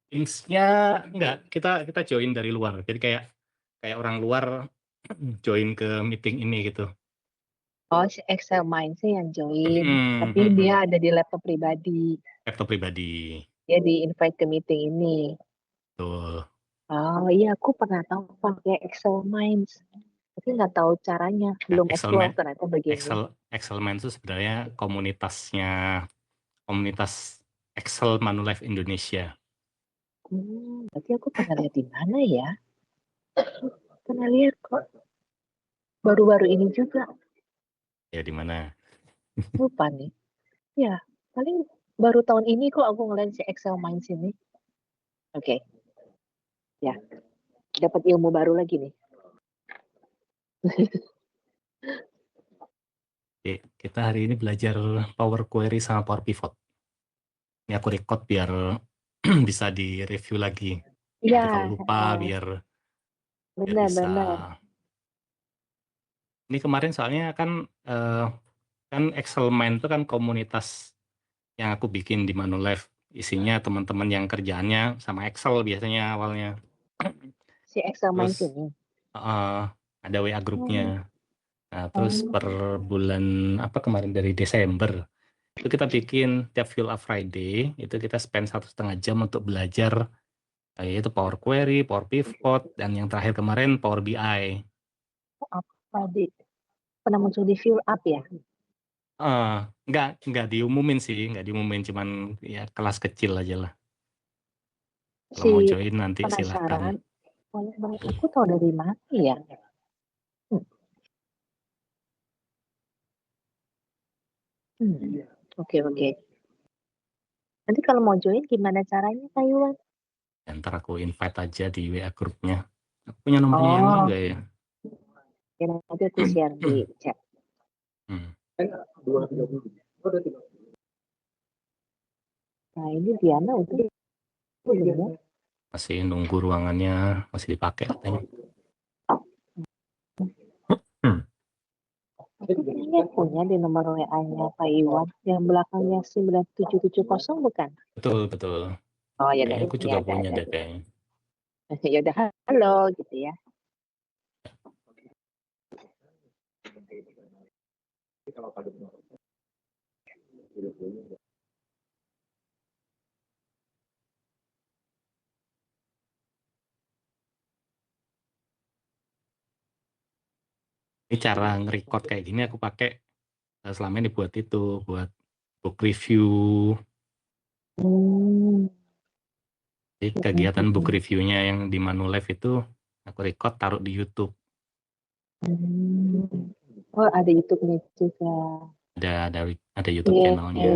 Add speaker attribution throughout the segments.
Speaker 1: Teams-nya enggak, kita join dari luar. Jadi kayak kayak orang luar join ke meeting ini gitu.
Speaker 2: Oh, si Excel Minds-nya yang join,
Speaker 1: Mhm
Speaker 2: tapi dia
Speaker 1: mhm.
Speaker 2: ada di laptop pribadi.
Speaker 1: Laptop pribadi.
Speaker 2: Dia di-invite ke meeting ini.
Speaker 1: Betul.
Speaker 2: Oh, iya aku pernah tahu pakai Excel Minds, tapi nggak tahu caranya,
Speaker 1: Ya,
Speaker 2: belum explore ternyata begini.
Speaker 1: Excel Minds itu sebenarnya komunitas Excel Manulife Indonesia.
Speaker 2: Berarti aku pernah lihat di mana ya? Pernah lihat kok. Baru-baru ini juga.
Speaker 1: Ya di mana?
Speaker 2: Lupa nih. Ya, paling baru tahun ini kok aku ngeliat si Excel Minds ini. Oke. Ya, dapat ilmu baru lagi nih.
Speaker 1: Oke, kita hari ini belajar Power Query sama Power Pivot. Ini aku record biar bisa di-review lagi.
Speaker 2: Iya,
Speaker 1: Nanti kalau lupa biar bisa.
Speaker 2: benar-benar.
Speaker 1: Ini kemarin soalnya kan kan Excel Mind itu kan komunitas yang aku bikin di Manulife. Isinya teman-teman yang kerjaannya sama Excel biasanya awalnya.
Speaker 2: Si Excel Minds
Speaker 1: Terus
Speaker 2: ini.
Speaker 1: heeh, ada WA
Speaker 2: Oh,
Speaker 1: grupnya. Nah, terus
Speaker 2: oh,
Speaker 1: per bulan apa kemarin dari Desember itu kita bikin tiap Fuel Up Friday itu kita spend 1,5 jam untuk belajar yaitu Power Query, Power Pivot, dan yang terakhir kemarin Power BI.
Speaker 2: apa pernah muncul di Fill Up ya?
Speaker 1: Nggak diumumin sih, nggak diumumin, cuman ya kelas kecil aja lah. Kalau
Speaker 2: Si
Speaker 1: mau join nanti silahkan.
Speaker 2: penasaran, boleh banget aku tahu dari mana ya? Hmm, oke oke. Nanti kalau mau join gimana caranya, Kak Iwan?
Speaker 1: Ntar aku invite aja di WA grupnya. Aku punya nomornya Emil
Speaker 2: Oh,
Speaker 1: nggak ya?
Speaker 2: ya nanti aku share di chat.
Speaker 1: Hmm.
Speaker 2: Nah, ini Diana udah belum ya?
Speaker 1: Masih nunggu ruangannya masih dipakai katanya. Hmm.
Speaker 2: Aku kayaknya punya di nomor WA-nya Pak Iwan yang belakangnya 9770 bukan?
Speaker 1: Betul betul.
Speaker 2: Oh ya
Speaker 1: Kayaknya
Speaker 2: deh,
Speaker 1: aku
Speaker 2: ini
Speaker 1: juga punya
Speaker 2: ada.
Speaker 1: deh kayaknya.
Speaker 2: Ya udah halo gitu ya.
Speaker 1: Ini cara nge-record kayak gini aku pakai selama ini buat book review.
Speaker 2: Hmm.
Speaker 1: Jadi kegiatan book reviewnya yang di Manulife itu aku record taruh di YouTube.
Speaker 2: Hmm. Oh, ada YouTube-nya juga.
Speaker 1: Ada YouTube
Speaker 2: Iya.
Speaker 1: channelnya.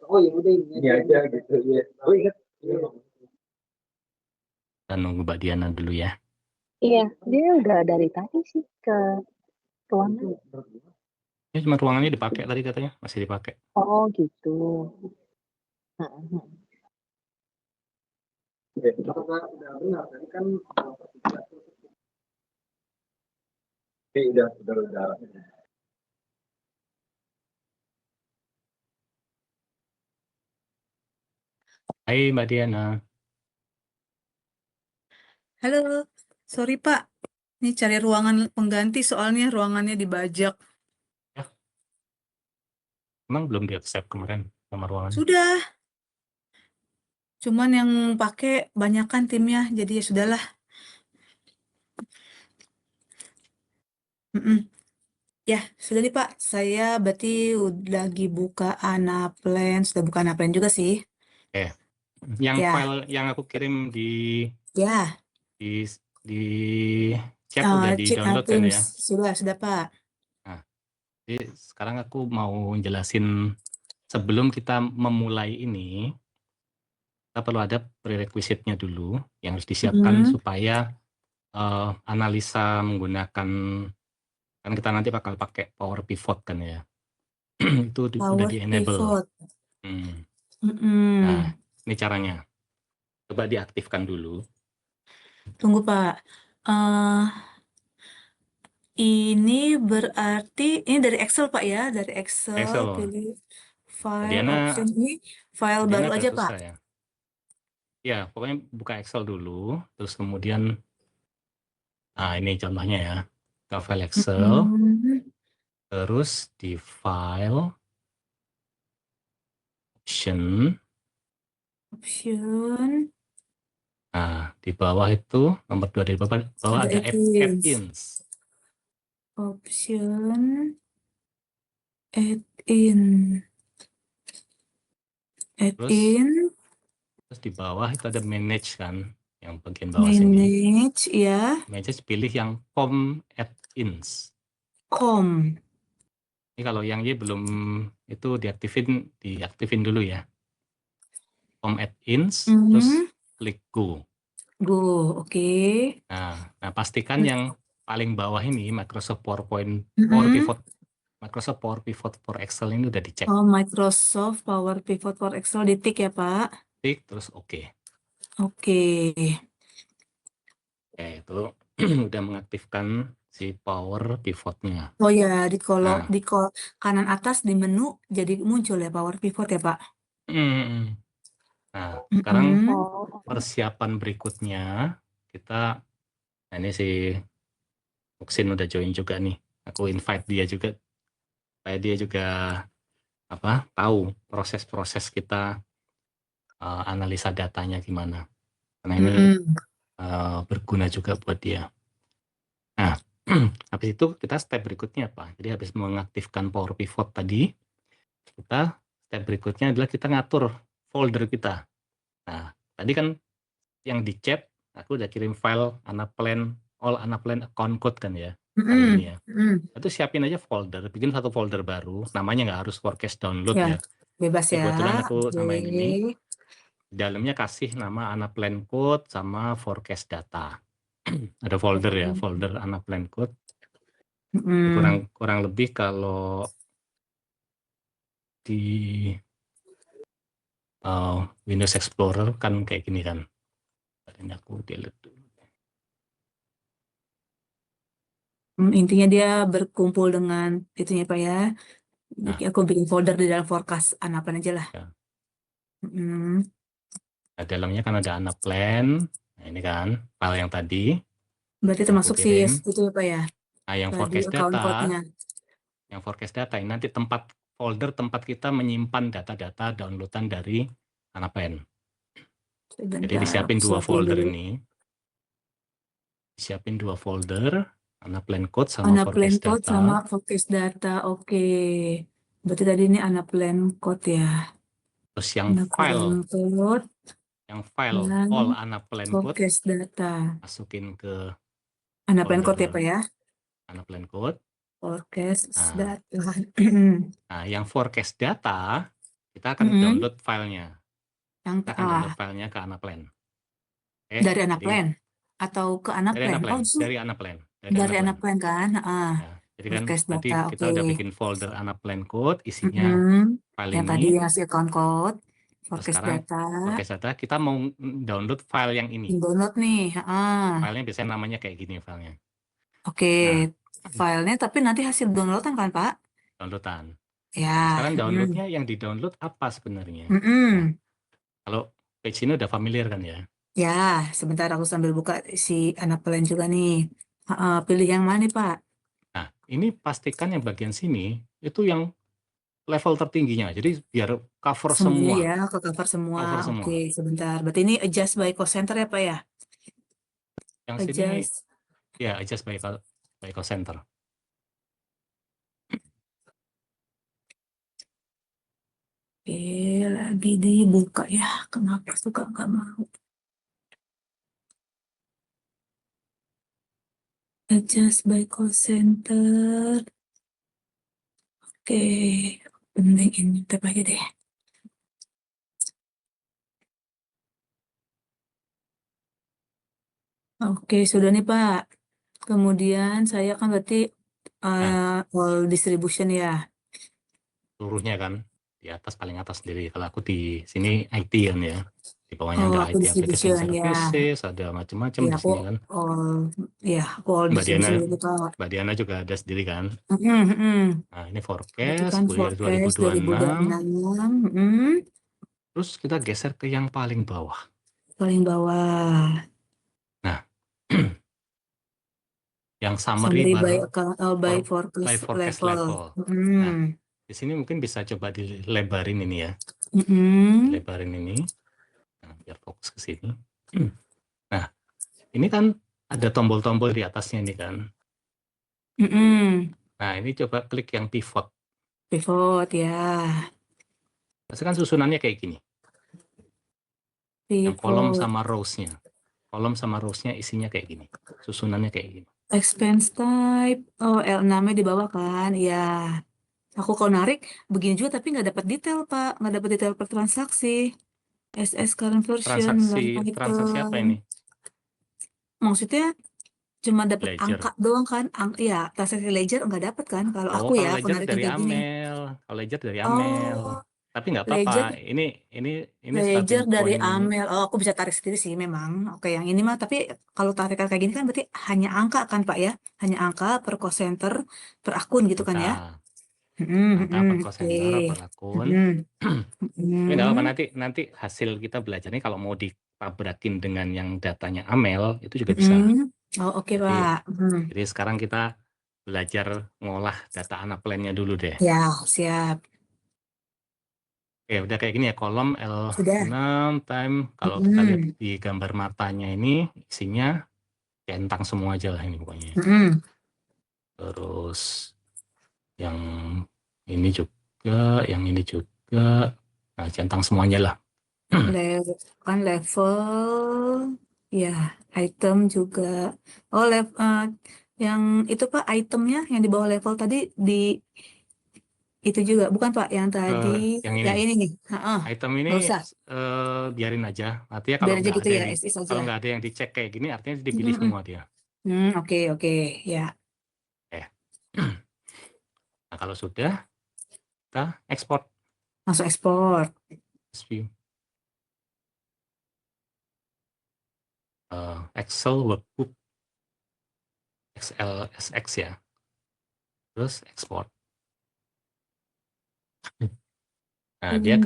Speaker 3: Oh ya udah ini aja gitu ya. Oh ingat.
Speaker 1: Dan nunggu Mbak Diana dulu ya.
Speaker 2: Iya, dia udah dari tadi sih ke ruangan.
Speaker 1: Ini cuma ruangannya dipakai tadi katanya, masih dipakai.
Speaker 2: Oh gitu. Heeh.
Speaker 3: Udah benar tadi kan udah.
Speaker 1: Hai Mbak Diana.
Speaker 4: Halo, sorry Pak. Ini cari ruangan pengganti soalnya ruangannya dibajak.
Speaker 1: Ya, emang belum di accept kemarin sama ruangannya.
Speaker 4: Sudah, cuman yang pakai banyakan timnya, jadi ya sudahlah. Mm-mm. Ya, sudah nih Pak. Saya berarti udah lagi buka Anaplan, sudah buka Anaplan juga sih.
Speaker 1: Yang
Speaker 4: Ya,
Speaker 1: file yang aku kirim
Speaker 4: ya.
Speaker 1: di di chat udah di
Speaker 4: Cheat
Speaker 1: download kan
Speaker 4: Teams
Speaker 1: ya.
Speaker 4: sudah Pak.
Speaker 1: Nah, jadi sekarang aku mau jelasin sebelum kita memulai ini, kita perlu ada prerequisite-nya dulu yang harus disiapkan
Speaker 4: Mm-mm.
Speaker 1: supaya analisa menggunakan, kan kita nanti bakal pakai Power Pivot kan ya. Itu udah
Speaker 4: Power
Speaker 1: di enable.
Speaker 4: Pivot.
Speaker 1: Hmm.
Speaker 4: Mm-mm.
Speaker 1: Nah, ini caranya. Coba diaktifkan dulu.
Speaker 4: Tunggu Pak. Eh, ini berarti ini dari Excel Pak ya, dari Excel
Speaker 1: Excel.
Speaker 4: pilih file
Speaker 1: Diana,
Speaker 4: option ini file baru
Speaker 1: agak
Speaker 4: aja Pak.
Speaker 1: susah ya. Ya, pokoknya buka Excel dulu, terus kemudian, ini contohnya ya. Ke file Excel,
Speaker 4: Mm-mm.
Speaker 1: terus di file, option.
Speaker 4: Option
Speaker 1: Nah, di bawah itu, nomor 2 dari bawah
Speaker 4: ada
Speaker 1: ada
Speaker 4: add-ins.
Speaker 1: add-ins.
Speaker 4: Option add-in. Add-in,
Speaker 1: Terus di bawah itu ada manage kan, yang bagian bawah sini.
Speaker 4: manage ya,
Speaker 1: Manage pilih yang com add-ins.
Speaker 4: com.
Speaker 1: Ini kalau yang Y belum itu diaktifin dulu ya. Com add-ins, terus klik go.
Speaker 4: Go, oke.
Speaker 1: Nah, pastikan yang paling bawah ini Microsoft PowerPoint, Power Pivot, Microsoft Power Pivot for Excel ini udah dicek.
Speaker 4: Oh, Microsoft Power Pivot for Excel ditik ya, Pak.
Speaker 1: Klik terus oke.
Speaker 4: Oke.
Speaker 1: Oke, itu udah mengaktifkan si Power Pivotnya.
Speaker 4: Oh ya, di kolom
Speaker 1: Nah,
Speaker 4: di kanan atas di menu jadi muncul ya Power Pivot ya, Pak.
Speaker 1: nah sekarang
Speaker 2: Oh,
Speaker 1: persiapan berikutnya kita, ini si Muksin udah join juga nih. Aku invite dia juga supaya dia juga tahu proses-proses kita analisa datanya gimana. Karena ini berguna juga buat dia. Nah, habis itu kita step berikutnya apa? Jadi habis mengaktifkan Power Pivot tadi, kita step berikutnya adalah kita ngatur folder kita. Nah, tadi kan yang di chat aku udah kirim file all Anaplan account code kan ya, file ini ya. Itu siapin aja folder, bikin satu folder baru, namanya nggak harus forecast download
Speaker 4: Ya,
Speaker 1: ya.
Speaker 4: bebas
Speaker 1: Ini
Speaker 4: ya.
Speaker 1: kebetulan aku namain ini.
Speaker 4: Oke.
Speaker 1: Di dalamnya kasih nama Anaplan code sama forecast data. Ada folder ya, folder Anaplan code. Kurang lebih kalau di Windows Explorer kan kayak gini kan. Ini aku delete dulu.
Speaker 4: Intinya dia berkumpul dengan itunya Pak ya.
Speaker 1: Nah.
Speaker 4: Aku bikin folder di dalam forecast Anaplan aja lah.
Speaker 1: Ya.
Speaker 4: Mm.
Speaker 1: Nah, dalamnya kan ada Anaplan. Nah, ini kan file yang tadi.
Speaker 4: Berarti
Speaker 1: Yang aku
Speaker 4: termasuk si
Speaker 1: kirim.
Speaker 4: itu ya Pak ya.
Speaker 1: Nah, yang
Speaker 4: Tadi
Speaker 1: forecast
Speaker 4: account
Speaker 1: data,
Speaker 4: code-nya.
Speaker 1: ini nanti folder tempat kita menyimpan data-data downloadan dari Anaplan. Jadi
Speaker 4: Sebentar,
Speaker 1: disiapin
Speaker 4: aku
Speaker 1: dua
Speaker 4: siapin
Speaker 1: folder
Speaker 4: dulu.
Speaker 1: ini. Disiapin dua folder, Anaplan code sama
Speaker 4: Anaplan
Speaker 1: forecast
Speaker 4: code
Speaker 1: data.
Speaker 4: sama forecast data. Oke. Berarti tadi ini Anaplan code ya.
Speaker 1: Terus yang
Speaker 4: Anaplan code dan
Speaker 1: all Anaplan code
Speaker 4: forecast data.
Speaker 1: masukin ke
Speaker 4: Anaplan code ya
Speaker 1: folder
Speaker 4: Pak ya.
Speaker 1: Anaplan code.
Speaker 4: Forecast
Speaker 1: Nah,
Speaker 4: data.
Speaker 1: yang forecast data kita akan download filenya. Kita akan download filenya ke Anaplan.
Speaker 4: Dari
Speaker 1: jadi
Speaker 4: Anaplan atau ke Anaplan? Oh, justru
Speaker 1: dari Anaplan.
Speaker 4: dari Anaplan kan?
Speaker 1: Ya, jadi kan
Speaker 4: Forecast
Speaker 1: nanti
Speaker 4: data,
Speaker 1: kita
Speaker 4: oke.
Speaker 1: udah bikin folder Anaplan code, isinya file
Speaker 4: Yang
Speaker 1: ini.
Speaker 4: tadi ngasih account code,
Speaker 1: Terus
Speaker 4: forecast
Speaker 1: sekarang
Speaker 4: data.
Speaker 1: forecast data kita mau download file yang ini.
Speaker 4: Download nih.
Speaker 1: Filenya biasanya namanya kayak gini filenya.
Speaker 4: Oke,
Speaker 1: Nah,
Speaker 4: filenya tapi nanti hasil downloadan kan Pak?
Speaker 1: downloadan.
Speaker 4: Ya.
Speaker 1: Nah, sekarang downloadnya yang di download apa sebenarnya? Nah, kalau page ini udah familiar kan ya?
Speaker 4: Ya, sebentar aku sambil buka si Anaplan juga nih. Pilih yang mana nih Pak?
Speaker 1: Nah, ini pastikan yang bagian sini itu yang level tertingginya. Jadi biar cover
Speaker 4: Semuanya
Speaker 1: semua.
Speaker 4: ya, ke cover semua.
Speaker 1: Cover
Speaker 4: Oke,
Speaker 1: semua.
Speaker 4: sebentar. Berarti ini adjust by cost center ya Pak ya?
Speaker 1: Yang sini
Speaker 4: Adjust.
Speaker 1: ya adjust by cost center.
Speaker 4: Oke, lagi dibuka ya. Kenapa suka nggak mau? Adjust by call center. Oke, penting ini tap aja deh. Oke, sudah nih Pak. Kemudian saya kan berarti all distribution ya.
Speaker 1: Seluruhnya kan di atas paling atas sendiri. Kalau aku di sini IT kan ya. Di bawahnya
Speaker 4: Oh,
Speaker 1: ada
Speaker 4: aku
Speaker 1: IT Application
Speaker 4: distribution ya.
Speaker 1: Services, ada macam-macam
Speaker 4: Ya,
Speaker 1: di
Speaker 4: aku
Speaker 1: sini kan.
Speaker 4: all
Speaker 1: Mbak Diana,
Speaker 4: distribution gitu Pak.
Speaker 1: Mbak Diana juga ada sendiri kan.
Speaker 4: Mm-mm, mm-mm.
Speaker 1: Nah, ini
Speaker 4: Itu
Speaker 1: forecast
Speaker 4: kan
Speaker 1: full year
Speaker 4: forecast
Speaker 1: 2026.
Speaker 4: 2026. Mm-mm.
Speaker 1: Terus kita geser ke yang paling bawah.
Speaker 4: Paling bawah.
Speaker 1: Nah, yang summary
Speaker 4: Summary by by
Speaker 1: by
Speaker 4: forecast
Speaker 1: forecast
Speaker 4: level.
Speaker 1: level.
Speaker 4: Mm.
Speaker 1: Nah, di sini mungkin bisa coba dilebarin ini ya.
Speaker 4: Mm-mm.
Speaker 1: Dilebarin ini. Nah, biar fokus ke sini. Nah, ini kan ada tombol-tombol di atasnya ini kan.
Speaker 4: Mm-mm.
Speaker 1: Nah, ini coba klik yang pivot.
Speaker 4: Pivot ya.
Speaker 1: Biasanya kan susunannya kayak gini. Yang kolom
Speaker 4: Pivot.
Speaker 1: sama rows-nya. Kolom sama rows-nya isinya kayak gini. Susunannya kayak gini.
Speaker 4: Expense type. Oh, L6-nya di bawah kan. Ya. Aku kalau narik begini juga tapi nggak dapat detail Pak. Nggak dapat detail per transaksi. SS current version,
Speaker 1: Transaksi apa
Speaker 4: item.
Speaker 1: ini?
Speaker 4: Maksudnya cuma dapat
Speaker 1: Ledger.
Speaker 4: angka doang kan? Ya, transaksi ledger nggak dapat kan? Kalau
Speaker 1: Oh,
Speaker 4: aku
Speaker 1: kalau
Speaker 4: ya, aku
Speaker 1: ledger
Speaker 4: nariknya
Speaker 1: dari
Speaker 4: kayak gini.
Speaker 1: Amel. Kalau ledger dari Amel.
Speaker 4: Oh,
Speaker 1: Tapi nggak apa-apa.
Speaker 4: ledger
Speaker 1: Ini
Speaker 4: ledger
Speaker 1: starting
Speaker 4: dari
Speaker 1: point.
Speaker 4: Amel. Oh, aku bisa tarik sendiri sih memang. Oke, yang ini mah. Tapi kalau tarikan kayak gini kan berarti hanya angka kan Pak ya? Hanya angka per cost center per akun gitu kan ya?
Speaker 1: Angka. Angka per cost
Speaker 4: Oke.
Speaker 1: center per akun. Tapi nggak apa-apa, nanti hasil kita belajar ini kalau mau ditabrakin dengan yang datanya Amel itu juga bisa.
Speaker 4: Oh, oke
Speaker 1: Jadi,
Speaker 4: Pak.
Speaker 1: jadi sekarang kita belajar ngolah data Anaplan-nya dulu deh.
Speaker 4: Ya, siap.
Speaker 1: Oke, udah kayak gini ya, kolom
Speaker 4: Sudah.
Speaker 1: L6 time. Kalau kita lihat di gambar matanya ini isinya centang semua aja lah ini pokoknya. Terus yang ini juga, yang ini juga, nah centang semuanya lah.
Speaker 4: Kan level, ya item juga. Oh, yang itu Pak itemnya yang di bawah level tadi di itu juga bukan Pak yang tadi
Speaker 1: Yang
Speaker 4: ya
Speaker 1: ini.
Speaker 4: ini nih.
Speaker 1: Item ini
Speaker 4: Nggak usah.
Speaker 1: biarin aja. Artinya
Speaker 4: Biar aja gitu ya, SS aja.
Speaker 1: kalau nggak ada yang dicek kayak gini, artinya dipilih semua dia.
Speaker 4: Oke, ya.
Speaker 1: Nah, kalau sudah, kita ekspor.
Speaker 4: Masuk ekspor.
Speaker 1: View. Excel workbook XLSX ya. Terus ekspor. Nah, dia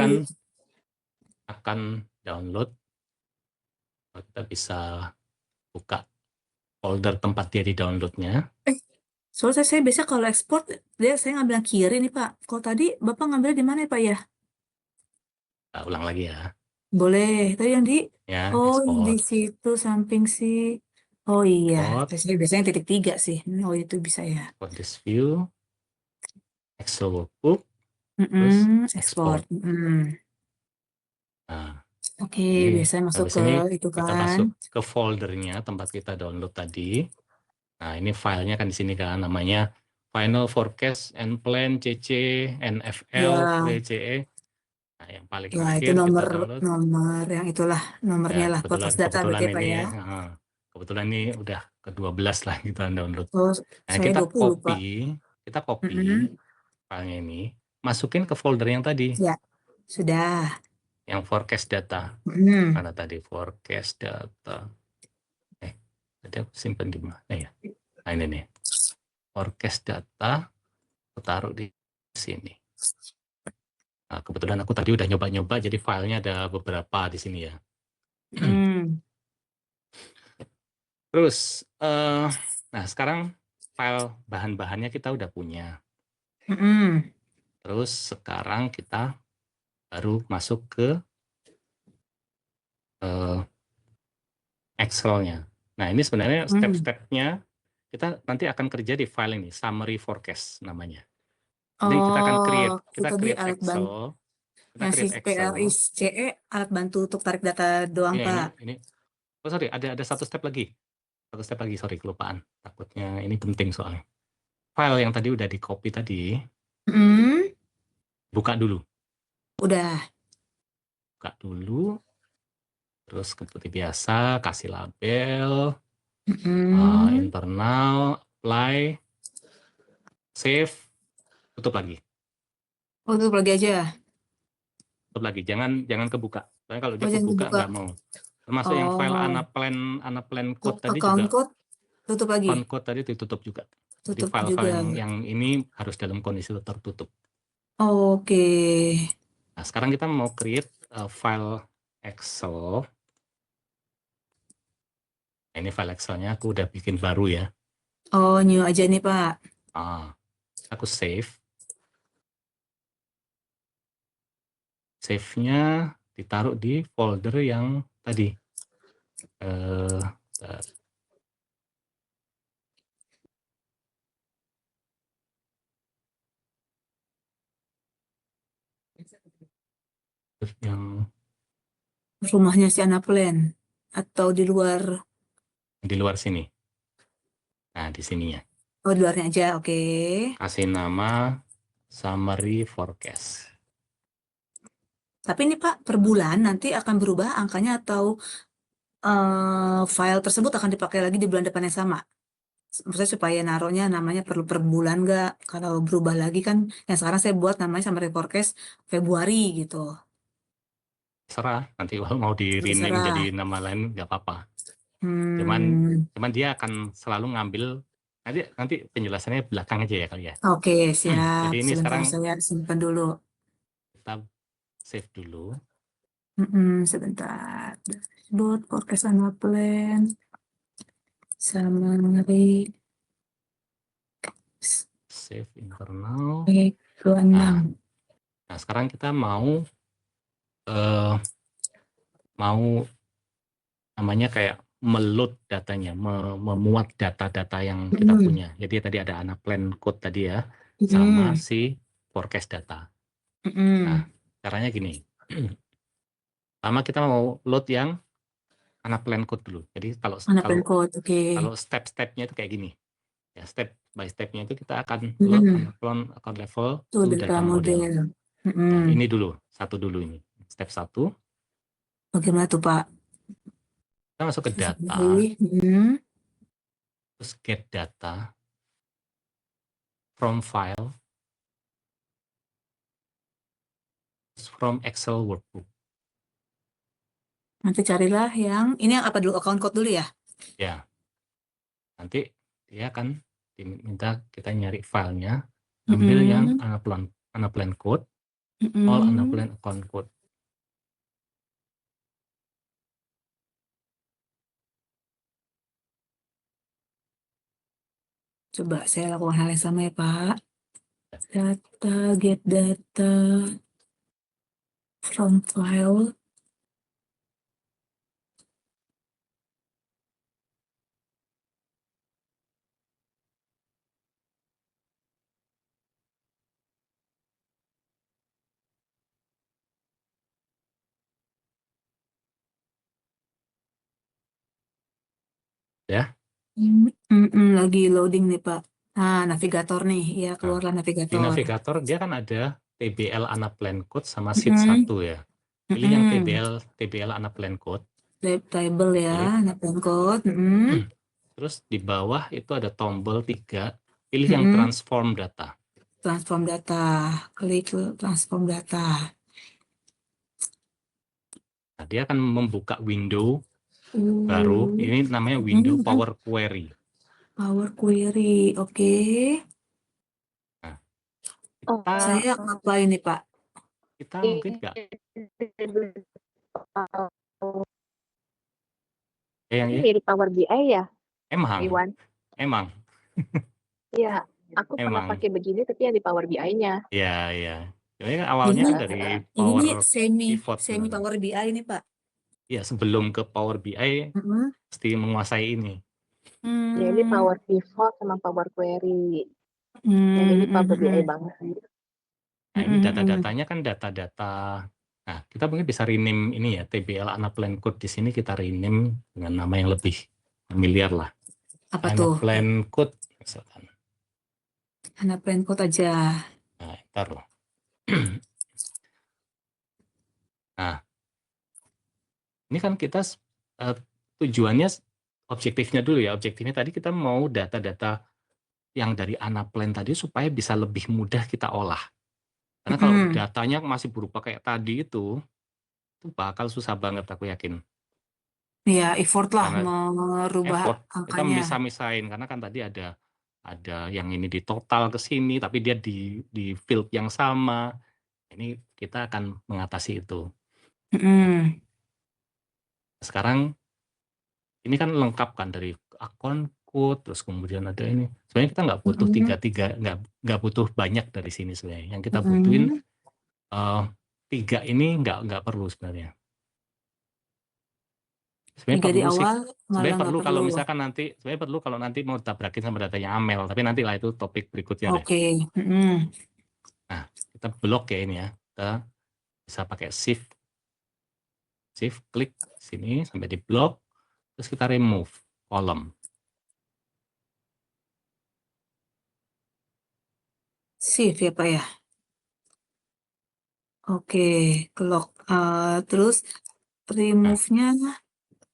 Speaker 1: akan download. Kita bisa buka folder tempat dia di downloadnya.
Speaker 4: Soalnya saya biasa kalau ekspor, saya ngambil yang kiri nih Pak. Kalau tadi Bapak ngambilnya di mana ya Pak ya?
Speaker 1: Nah, ulang lagi ya.
Speaker 4: Boleh. Tadi yang di
Speaker 1: Ya,
Speaker 4: oh
Speaker 1: ekspor.
Speaker 4: di situ samping sih. Oh iya,
Speaker 1: Export.
Speaker 4: saya biasanya titik 3 sih. Oh itu bisa ya.
Speaker 1: For this view, Excel workbook,
Speaker 4: Terus
Speaker 1: terus
Speaker 4: ekspor.
Speaker 1: export. Nah,
Speaker 4: Oke,
Speaker 1: jadi
Speaker 4: biasanya masuk
Speaker 1: habis
Speaker 4: ke
Speaker 1: ini
Speaker 4: itu
Speaker 1: kita
Speaker 4: kan.
Speaker 1: masuk ke foldernya tempat kita download tadi. Nah, ini filenya kan di sini kan, namanya Final Forecast and Plan CC NFL
Speaker 4: Ya,
Speaker 1: WCE. Nah, yang paling
Speaker 4: ya itu
Speaker 1: akhir kita download.
Speaker 4: nomor yang itulah nomornya
Speaker 1: Ya,
Speaker 4: lah forecast data
Speaker 1: kebetulan
Speaker 4: berarti Pak
Speaker 1: ini,
Speaker 4: ya.
Speaker 1: kebetulan ini udah ke-12 lah kita download.
Speaker 4: Oh,
Speaker 1: Nah,
Speaker 4: saya
Speaker 1: kita
Speaker 4: 20 Pak.
Speaker 1: copy filenya ini, masukin ke folder yang tadi.
Speaker 4: Ya, sudah.
Speaker 1: Yang forecast data. Mana tadi forecast data. Tadi aku simpan di mana ya? Nah, ini nih. Forecast data, aku taruh di sini. Nah, kebetulan aku tadi udah nyoba-nyoba, jadi filenya ada beberapa di sini ya. Terus, nah sekarang file bahan-bahannya kita udah punya. Terus sekarang kita baru masuk ke Excel-nya. Nah, ini sebenarnya step-stepnya kita nanti akan kerja di file ini, summary forecast namanya. Jadi kita akan create Excel. Kita
Speaker 4: Yang si
Speaker 1: create Excel.
Speaker 4: PRICE alat bantu untuk tarik data doang
Speaker 1: Ya,
Speaker 4: Pak.
Speaker 1: Oh sorry, ada satu step lagi. Sorry, kelupaan. Takutnya ini penting soalnya. File yang tadi udah di copy tadi, buka dulu.
Speaker 4: Udah.
Speaker 1: Buka dulu. Terus seperti biasa, kasih label, internal, apply, save, tutup lagi.
Speaker 4: Oh, tutup lagi aja.
Speaker 1: tutup lagi, jangan kebuka. Soalnya kalau dia
Speaker 4: Oh, jangan
Speaker 1: kebuka
Speaker 4: dibuka.
Speaker 1: nggak mau. Termasuk yang file
Speaker 4: Oh,
Speaker 1: Anaplan code tadi
Speaker 4: account
Speaker 1: juga,
Speaker 4: code tutup lagi,
Speaker 1: account code tadi ditutup juga. Jadi
Speaker 4: tutup
Speaker 1: file-file
Speaker 4: juga.
Speaker 1: yang ini harus dalam kondisi tertutup.
Speaker 4: Oke.
Speaker 1: Nah, sekarang kita mau create file Excel. Nah, ini file Excel-nya aku udah bikin baru ya.
Speaker 4: Oh, new aja nih Pak.
Speaker 1: Aku save. Save-nya ditaruh di folder yang tadi. Yang
Speaker 4: Rumahnya si Anaplan atau di luar?
Speaker 1: di luar sini. Nah, di sini ya.
Speaker 4: Oh, di luarnya aja. Oke.
Speaker 1: Kasih nama summary forecast.
Speaker 4: Tapi ini Pak, per bulan nanti akan berubah angkanya atau file tersebut akan dipakai lagi di bulan depan yang sama? Maksudnya supaya naruhnya namanya perlu per bulan nggak? Kalau berubah lagi kan, yang sekarang saya buat namanya summary forecast Februari gitu.
Speaker 1: Serah, nanti kalau mau di rename
Speaker 4: Terserah.
Speaker 1: jadi nama lain nggak apa-apa.
Speaker 4: Hmm,
Speaker 1: Cuman dia akan selalu ngambil, nanti penjelasannya belakang aja ya kali ya.
Speaker 4: oke, siap.
Speaker 1: Jadi ini
Speaker 4: Sebentar
Speaker 1: sekarang
Speaker 4: saya simpan dulu.
Speaker 1: kita save dulu.
Speaker 4: Sebentar. Dashboard forecast Anaplan summary
Speaker 1: Save internal.
Speaker 4: Nah,
Speaker 1: Nah, sekarang kita mau namanya kayak meload datanya, memuat data-data yang kita punya. Jadi tadi ada Anaplan code tadi ya, sama si forecast data. Nah, caranya gini. Pertama kita mau load yang Anaplan code dulu. Jadi kalau
Speaker 4: Anaplan code, oke.
Speaker 1: kalau step-stepnya itu kayak gini. Ya, step by stepnya itu kita akan load Anaplan account level
Speaker 4: Tuh
Speaker 1: to
Speaker 4: data
Speaker 1: data model.
Speaker 4: model.
Speaker 1: Nah, ini dulu, satu dulu ini. Step 1.
Speaker 4: Bagaimana tuh Pak?
Speaker 1: Kita masuk ke data, terus get data from file, from Excel workbook.
Speaker 4: Nanti carilah yang ini, yang apa dulu, account code dulu ya?
Speaker 1: Ya, nanti dia akan diminta kita nyari filenya, ambil yang Anaplan code, all Anaplan account code.
Speaker 4: Coba saya lakukan hal yang sama ya Pak. Data, get data from file.
Speaker 1: Ya.
Speaker 4: Lagi loading nih Pak. Nah, navigator nih, ya keluarlah
Speaker 1: Di
Speaker 4: navigator.
Speaker 1: navigator dia kan ada TBL Anaplan code sama sheet 1 ya. Pilih yang TBL Anaplan code.
Speaker 4: Table ya, Anaplan code.
Speaker 1: Terus di bawah itu ada tombol 3, pilih yang transform data.
Speaker 4: Transform data, klik transform data.
Speaker 1: Nah, dia akan membuka window baru, ini namanya window Power Query.
Speaker 4: Power Query, oke.
Speaker 1: Nah,
Speaker 4: Saya ngapain nih Pak?
Speaker 1: kita mungkin nggak.
Speaker 2: Ini mirip Power BI ya, Iwan?
Speaker 1: Emang.
Speaker 2: Iya, aku pernah pakai begini tapi yang di Power BI-nya.
Speaker 1: Iya. Jadi kan awalnya dari
Speaker 4: Ini
Speaker 1: Power Pivot.
Speaker 4: semi Power BI ini Pak.
Speaker 1: Iya, sebelum ke Power BI mesti menguasai ini.
Speaker 2: Ya, ini Power Pivot sama Power Query. Yang ini Power BI banget.
Speaker 1: Nah, ini data-datanya kan data-data. Nah, kita mungkin bisa rename ini ya, TBL Anaplan code di sini kita rename dengan nama yang lebih familiar lah.
Speaker 4: Apa tuh?
Speaker 1: Anaplan code misalkan.
Speaker 4: Anaplan code aja.
Speaker 1: Nah, taruh. Nah, ini kan kita tujuannya, objektifnya dulu ya. Objektifnya tadi kita mau data-data yang dari Anaplan tadi supaya bisa lebih mudah kita olah. Karena kalau
Speaker 4: Mm-mm.
Speaker 1: datanya masih berupa kayak tadi itu bakal susah banget aku yakin.
Speaker 4: Ya, effort lah
Speaker 1: Karena
Speaker 4: merubah
Speaker 1: effort kita
Speaker 4: angkanya.
Speaker 1: misah-misahin karena kan tadi ada yang ini di total ke sini tapi dia di field yang sama. Ini kita akan mengatasi itu.
Speaker 4: Mm-mm.
Speaker 1: Sekarang ini kan lengkap kan dari account code, terus kemudian ada ini. Sebenarnya kita nggak butuh
Speaker 4: Mm-mm.
Speaker 1: tiga, nggak butuh banyak dari sini sebenarnya. Yang kita
Speaker 4: Mm-mm.
Speaker 1: butuhin 3 ini nggak perlu sebenarnya. Sebenarnya
Speaker 4: Tiga di
Speaker 1: perlu sih.
Speaker 4: awal malah
Speaker 1: Sebenarnya
Speaker 4: nggak
Speaker 1: perlu kalau
Speaker 4: perlu.
Speaker 1: misalkan nanti, sebenarnya perlu kalau nanti mau tabrakin sama datanya Amel, tapi nanti lah itu topik berikutnya deh.
Speaker 4: Oke. Mm-mm.
Speaker 1: Nah, kita blok ya ini ya. Kita bisa pakai shift, klik sini sampai di blok, terus kita remove column.
Speaker 4: Shift ya Pak ya. Oke, lock. Terus
Speaker 1: Nah,
Speaker 4: remove-nya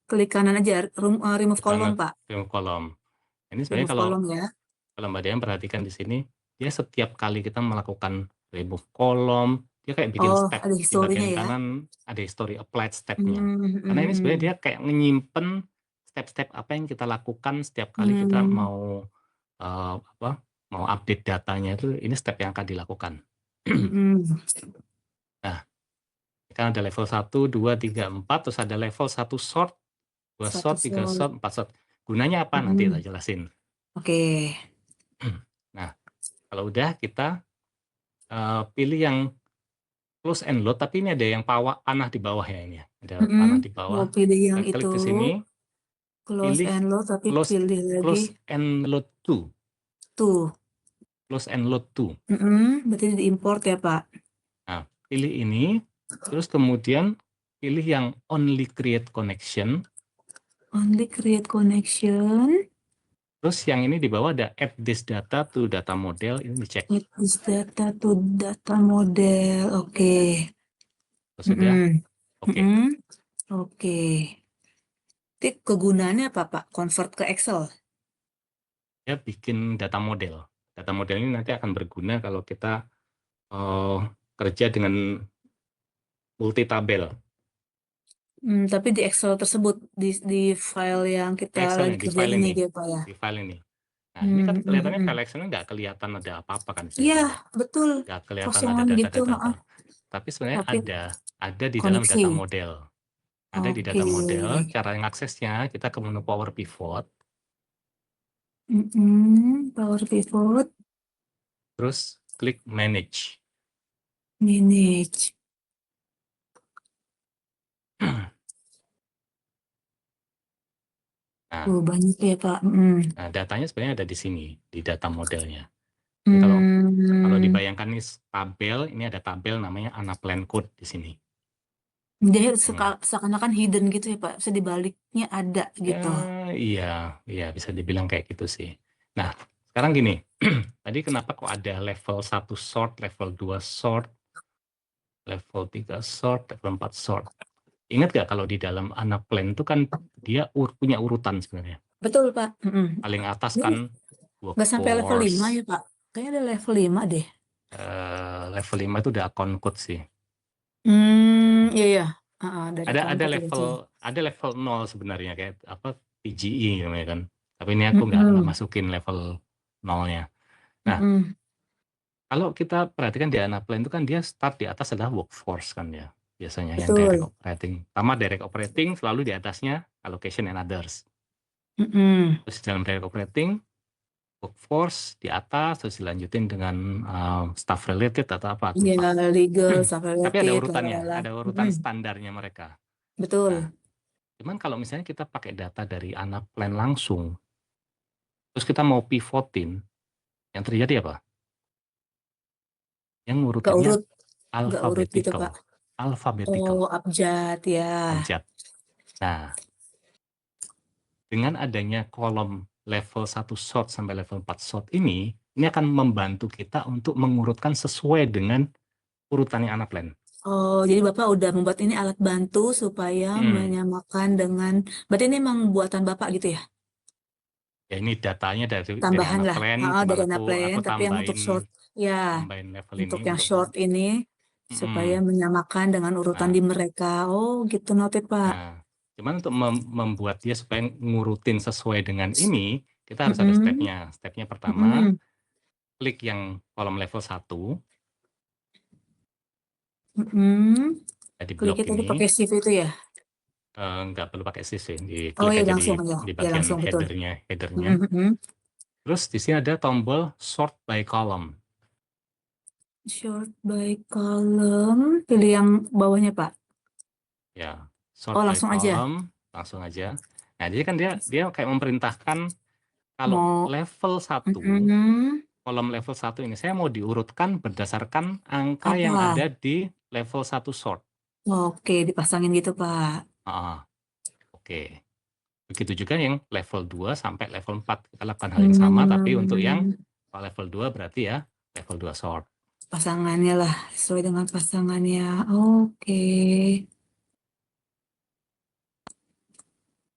Speaker 4: klik kanan aja, remove column Pak.
Speaker 1: remove column. Ini sebenarnya
Speaker 4: Remove column ya.
Speaker 1: kalau Mbak Dian perhatikan di sini, dia setiap kali kita melakukan remove column, dia kayak bikin
Speaker 4: Oh,
Speaker 1: step
Speaker 4: ada
Speaker 1: di
Speaker 4: historinya
Speaker 1: bagian
Speaker 4: ya.
Speaker 1: kanan, ada history applied step-nya. Karena ini
Speaker 4: Mm-mm.
Speaker 1: sebenarnya dia kayak menyimpan step-step apa yang kita lakukan setiap kali kita
Speaker 4: Mm.
Speaker 1: mau mau update datanya itu, ini step yang akan dilakukan.
Speaker 4: Mm-mm.
Speaker 1: Nah, kan ada level 1, 2, 3, 4, terus ada level 1 sort, 2
Speaker 4: Satu
Speaker 1: sort, 3
Speaker 4: sort.
Speaker 1: sort, 4 sort. Gunanya apa nanti
Speaker 4: Mm-mm.
Speaker 1: kita jelasin.
Speaker 4: Oke.
Speaker 1: Nah, kalau udah kita pilih yang close and load, tapi ini ada yang panah di bawah ya ini ya. Ada
Speaker 4: Mm-mm.
Speaker 1: panah di
Speaker 4: Mau
Speaker 1: bawah.
Speaker 4: pilih yang
Speaker 1: Kita klik
Speaker 4: itu
Speaker 1: di sini,
Speaker 4: close
Speaker 1: pilih
Speaker 4: and load, tapi pilih lagi
Speaker 1: close and load to.
Speaker 4: tuh.
Speaker 1: Close and load to.
Speaker 4: Berarti diimport ya Pak.
Speaker 1: Nah, pilih ini, terus kemudian pilih yang only create connection.
Speaker 4: Only create connection.
Speaker 1: Terus yang ini di bawah ada add this data to data model, ini dicek.
Speaker 4: Add this data to data model. Oke.
Speaker 1: Sudah? Oke.
Speaker 4: Oke. Jadi kegunaannya apa Pak? Convert ke Excel.
Speaker 1: Ya bikin data model. Data model ini nanti akan berguna kalau kita kerja dengan multi tabel.
Speaker 4: Tapi di Excel tersebut, di file yang kita
Speaker 1: Excel
Speaker 4: lagi
Speaker 1: di
Speaker 4: kerjain
Speaker 1: file
Speaker 4: ini
Speaker 1: ini,
Speaker 4: gitu Pak ya.
Speaker 1: di file ini. Nah, ini kan kelihatannya file Excel nggak kelihatan ada apa-apa kan di sini.
Speaker 4: Iya, betul.
Speaker 1: Nggak kelihatan ada
Speaker 4: Kosongan gitu.
Speaker 1: data-data. Tapi sebenarnya
Speaker 4: Tapi
Speaker 1: ada di dalam
Speaker 4: koneksi.
Speaker 1: data model. Ada di data
Speaker 4: Oke.
Speaker 1: model, cara mengaksesnya kita ke menu Power Pivot,
Speaker 4: Power Pivot,
Speaker 1: terus klik Manage.
Speaker 4: Manage.
Speaker 1: Nah,
Speaker 4: Banyak ya Pak.
Speaker 1: nah, datanya sebenarnya ada di sini, di data modelnya. Jadi kalau dibayangkan ini tabel, ini ada tabel namanya Anaplan Code di sini.
Speaker 4: Jadi seakan-akan hidden gitu ya Pak, bisa dibaliknya ada gitu.
Speaker 1: Ya, iya bisa dibilang kayak gitu sih. Nah, sekarang gini, tadi kenapa kok ada level 1 sort, level 2 sort, level 3 sort, level 4 sort. Ingat nggak kalau di dalam Anaplan itu kan dia punya urutan sebenarnya.
Speaker 4: Betul Pak.
Speaker 1: Paling atas
Speaker 4: Jadi,
Speaker 1: kan
Speaker 4: nggak sampai level 5
Speaker 1: workforce.
Speaker 4: ya Pak? Kayaknya ada level 5 deh.
Speaker 1: Level 5 itu udah account code sih.
Speaker 4: Iya. Dari
Speaker 1: Ada level 0 sebenarnya kayak apa PGE namanya kan. Tapi ini aku nggak masukin level 0-nya. Nah, kalau kita perhatikan di Anaplan itu kan dia start di atas adalah workforce kan ya. Biasanya yang direct operating. Pertama direct operating, selalu di atasnya allocation and others. Terus di dalam direct operating, workforce di atas, terus dilanjutin dengan staff related atau apa.
Speaker 4: Iya, legal, staff related.
Speaker 1: Tapi ada urutannya, ada urutan standarnya mereka.
Speaker 4: Betul.
Speaker 1: Nah, cuman kalau misalnya kita pakai data dari Anaplan langsung, terus kita mau pivotin, yang terjadi apa? Yang urutannya alphabetical.
Speaker 4: Gitu, Pak.
Speaker 1: Alphabetical.
Speaker 4: Abjad ya.
Speaker 1: Abjad. Nah, dengan adanya kolom level 1 sort sampai level 4 sort ini akan membantu kita untuk mengurutkan sesuai dengan urutannya Anaplan.
Speaker 4: Jadi Bapak udah membuat ini alat bantu supaya menyamakan dengan, berarti ini memang buatan Bapak gitu ya?
Speaker 1: Ya ini datanya dari
Speaker 4: Tambahan lah,
Speaker 1: Anaplan,
Speaker 4: dari Anaplan,
Speaker 1: aku
Speaker 4: tapi yang untuk
Speaker 1: tambahin
Speaker 4: Ya,
Speaker 1: combine level
Speaker 4: untuk
Speaker 1: ini
Speaker 4: yang
Speaker 1: untuk
Speaker 4: short ini supaya menyamakan dengan urutan di
Speaker 1: Nah,
Speaker 4: mereka. Oh, gitu noted, Pak.
Speaker 1: nah, cuman untuk membuat dia supaya ngurutin sesuai dengan ini, kita harus ada
Speaker 4: Mm-mm.
Speaker 1: stepnya. Stepnya pertama,
Speaker 4: Mm-mm.
Speaker 1: klik yang kolom level 1,
Speaker 4: Mm-mm.
Speaker 1: di blok
Speaker 4: Kliknya tadi
Speaker 1: ini.
Speaker 4: pakai shift itu ya?
Speaker 1: Nggak perlu pakai shift sih,
Speaker 4: Oh
Speaker 1: diklik
Speaker 4: ya
Speaker 1: aja
Speaker 4: langsung ya,
Speaker 1: di
Speaker 4: ya
Speaker 1: bagian
Speaker 4: langsung betul.
Speaker 1: headernya.
Speaker 4: Mm-mm.
Speaker 1: Terus di sini ada tombol sort by column.
Speaker 4: Short by column, pilih yang bawahnya Pak.
Speaker 1: Ya,
Speaker 4: Oh
Speaker 1: sort by
Speaker 4: langsung aja.
Speaker 1: column, langsung aja. Nah, jadi kan dia kayak memerintahkan kalau
Speaker 4: Mau,
Speaker 1: level 1,
Speaker 4: mm-mm.
Speaker 1: kolom level 1 ini saya mau diurutkan berdasarkan angka yang
Speaker 4: Apa?
Speaker 1: ada di level 1 sort.
Speaker 4: Oke, dipasangin gitu Pak.
Speaker 1: Oke. Begitu juga yang level 2 sampai level 4. Kita lakukan hal yang sama, tapi untuk yang level 2 berarti ya level 2 sort.
Speaker 4: Pasangannya lah, sesuai dengan pasangannya. Oke.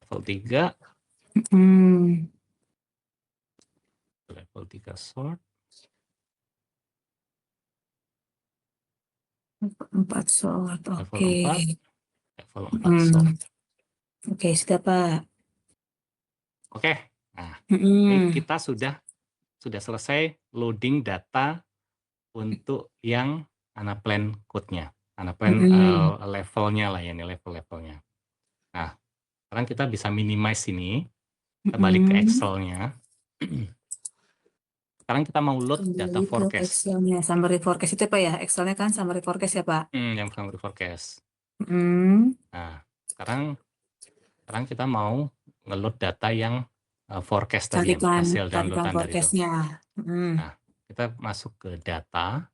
Speaker 1: Level 3,
Speaker 4: Mm.
Speaker 1: level 3 sort.
Speaker 4: 4 short,
Speaker 1: Level
Speaker 4: oke.
Speaker 1: 4, level 4 sort.
Speaker 4: Oke, sudah Pak.
Speaker 1: Oke. Nah, ini
Speaker 4: Mm-mm.
Speaker 1: kita sudah selesai loading data untuk yang Anaplan code-nya. Anaplan
Speaker 4: Mm-mm.
Speaker 1: levelnya lah ya, ini level-levelnya. Nah, sekarang kita bisa minimize ini. Kita
Speaker 4: Mm-mm.
Speaker 1: balik ke Excel-nya. Sekarang kita mau load data
Speaker 4: Kembali ke
Speaker 1: forecast.
Speaker 4: Excel-nya, summary forecast itu Pak ya? Excel-nya kan summary forecast ya Pak?
Speaker 1: Yang summary forecast.
Speaker 4: Mm.
Speaker 1: Nah, sekarang kita mau ngeload data yang forecast tadi, yang hasil
Speaker 4: Carikan
Speaker 1: downloadan dari itu.
Speaker 4: forecast-nya. Mm.
Speaker 1: Nah, kita masuk ke data.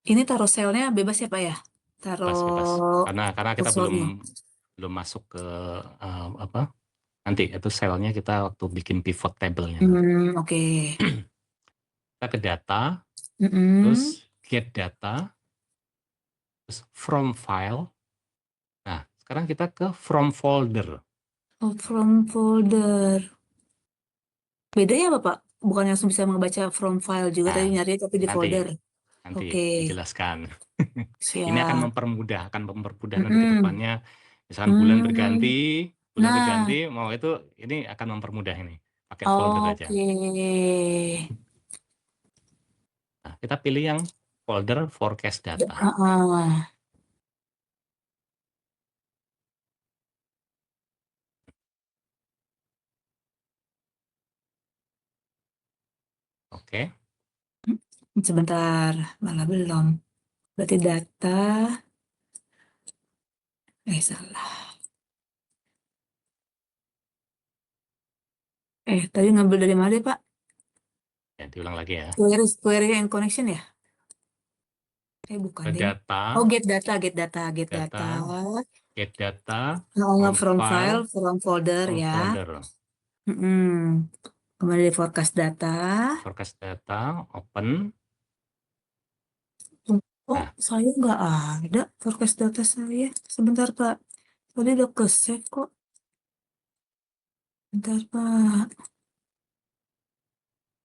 Speaker 4: Ini taruh sel-nya bebas ya Pak ya?
Speaker 1: Bebas.
Speaker 4: Taruh
Speaker 1: Karena kita
Speaker 4: kursornya.
Speaker 1: belum masuk ke apa? Nanti itu selnya kita waktu bikin pivot table-nya.
Speaker 4: Oke.
Speaker 1: Kita ke data,
Speaker 4: Mm-mm.
Speaker 1: terus get data, terus from file. Nah, sekarang kita ke from folder.
Speaker 4: Oh, from folder. Bedanya apa Pak? Bukan langsung bisa membaca from file juga, tadi
Speaker 1: Nah,
Speaker 4: nyari tapi di
Speaker 1: nanti
Speaker 4: folder. Oke,
Speaker 1: dijelaskan. Ini akan
Speaker 4: siap.
Speaker 1: mempermudah nanti ke
Speaker 4: Mm-mm.
Speaker 1: depannya. Misalkan bulan berganti,
Speaker 4: Nah,
Speaker 1: mau itu ini akan mempermudah ini. Pakai folder aja.
Speaker 4: oke.
Speaker 1: Nah, kita pilih yang folder forecast data. Oke.
Speaker 4: Sebentar, malah belum. Berarti data. Salah. Tadi ngambil dari mana Pak?
Speaker 1: Ya, diulang lagi ya.
Speaker 4: Query and connection ya? Bukan
Speaker 1: Ke
Speaker 4: deh.
Speaker 1: data,
Speaker 4: Oh, get data.
Speaker 1: get data,
Speaker 4: Nggak from
Speaker 1: file,
Speaker 4: file, from folder
Speaker 1: from
Speaker 4: ya.
Speaker 1: folder.
Speaker 4: Kemudian di forecast data.
Speaker 1: Forecast data, open.
Speaker 4: Oh,
Speaker 1: Nah,
Speaker 4: saya nggak ada forecast data saya. Sebentar, Pak. Tadi udah ke save kok. Bentar, Pak.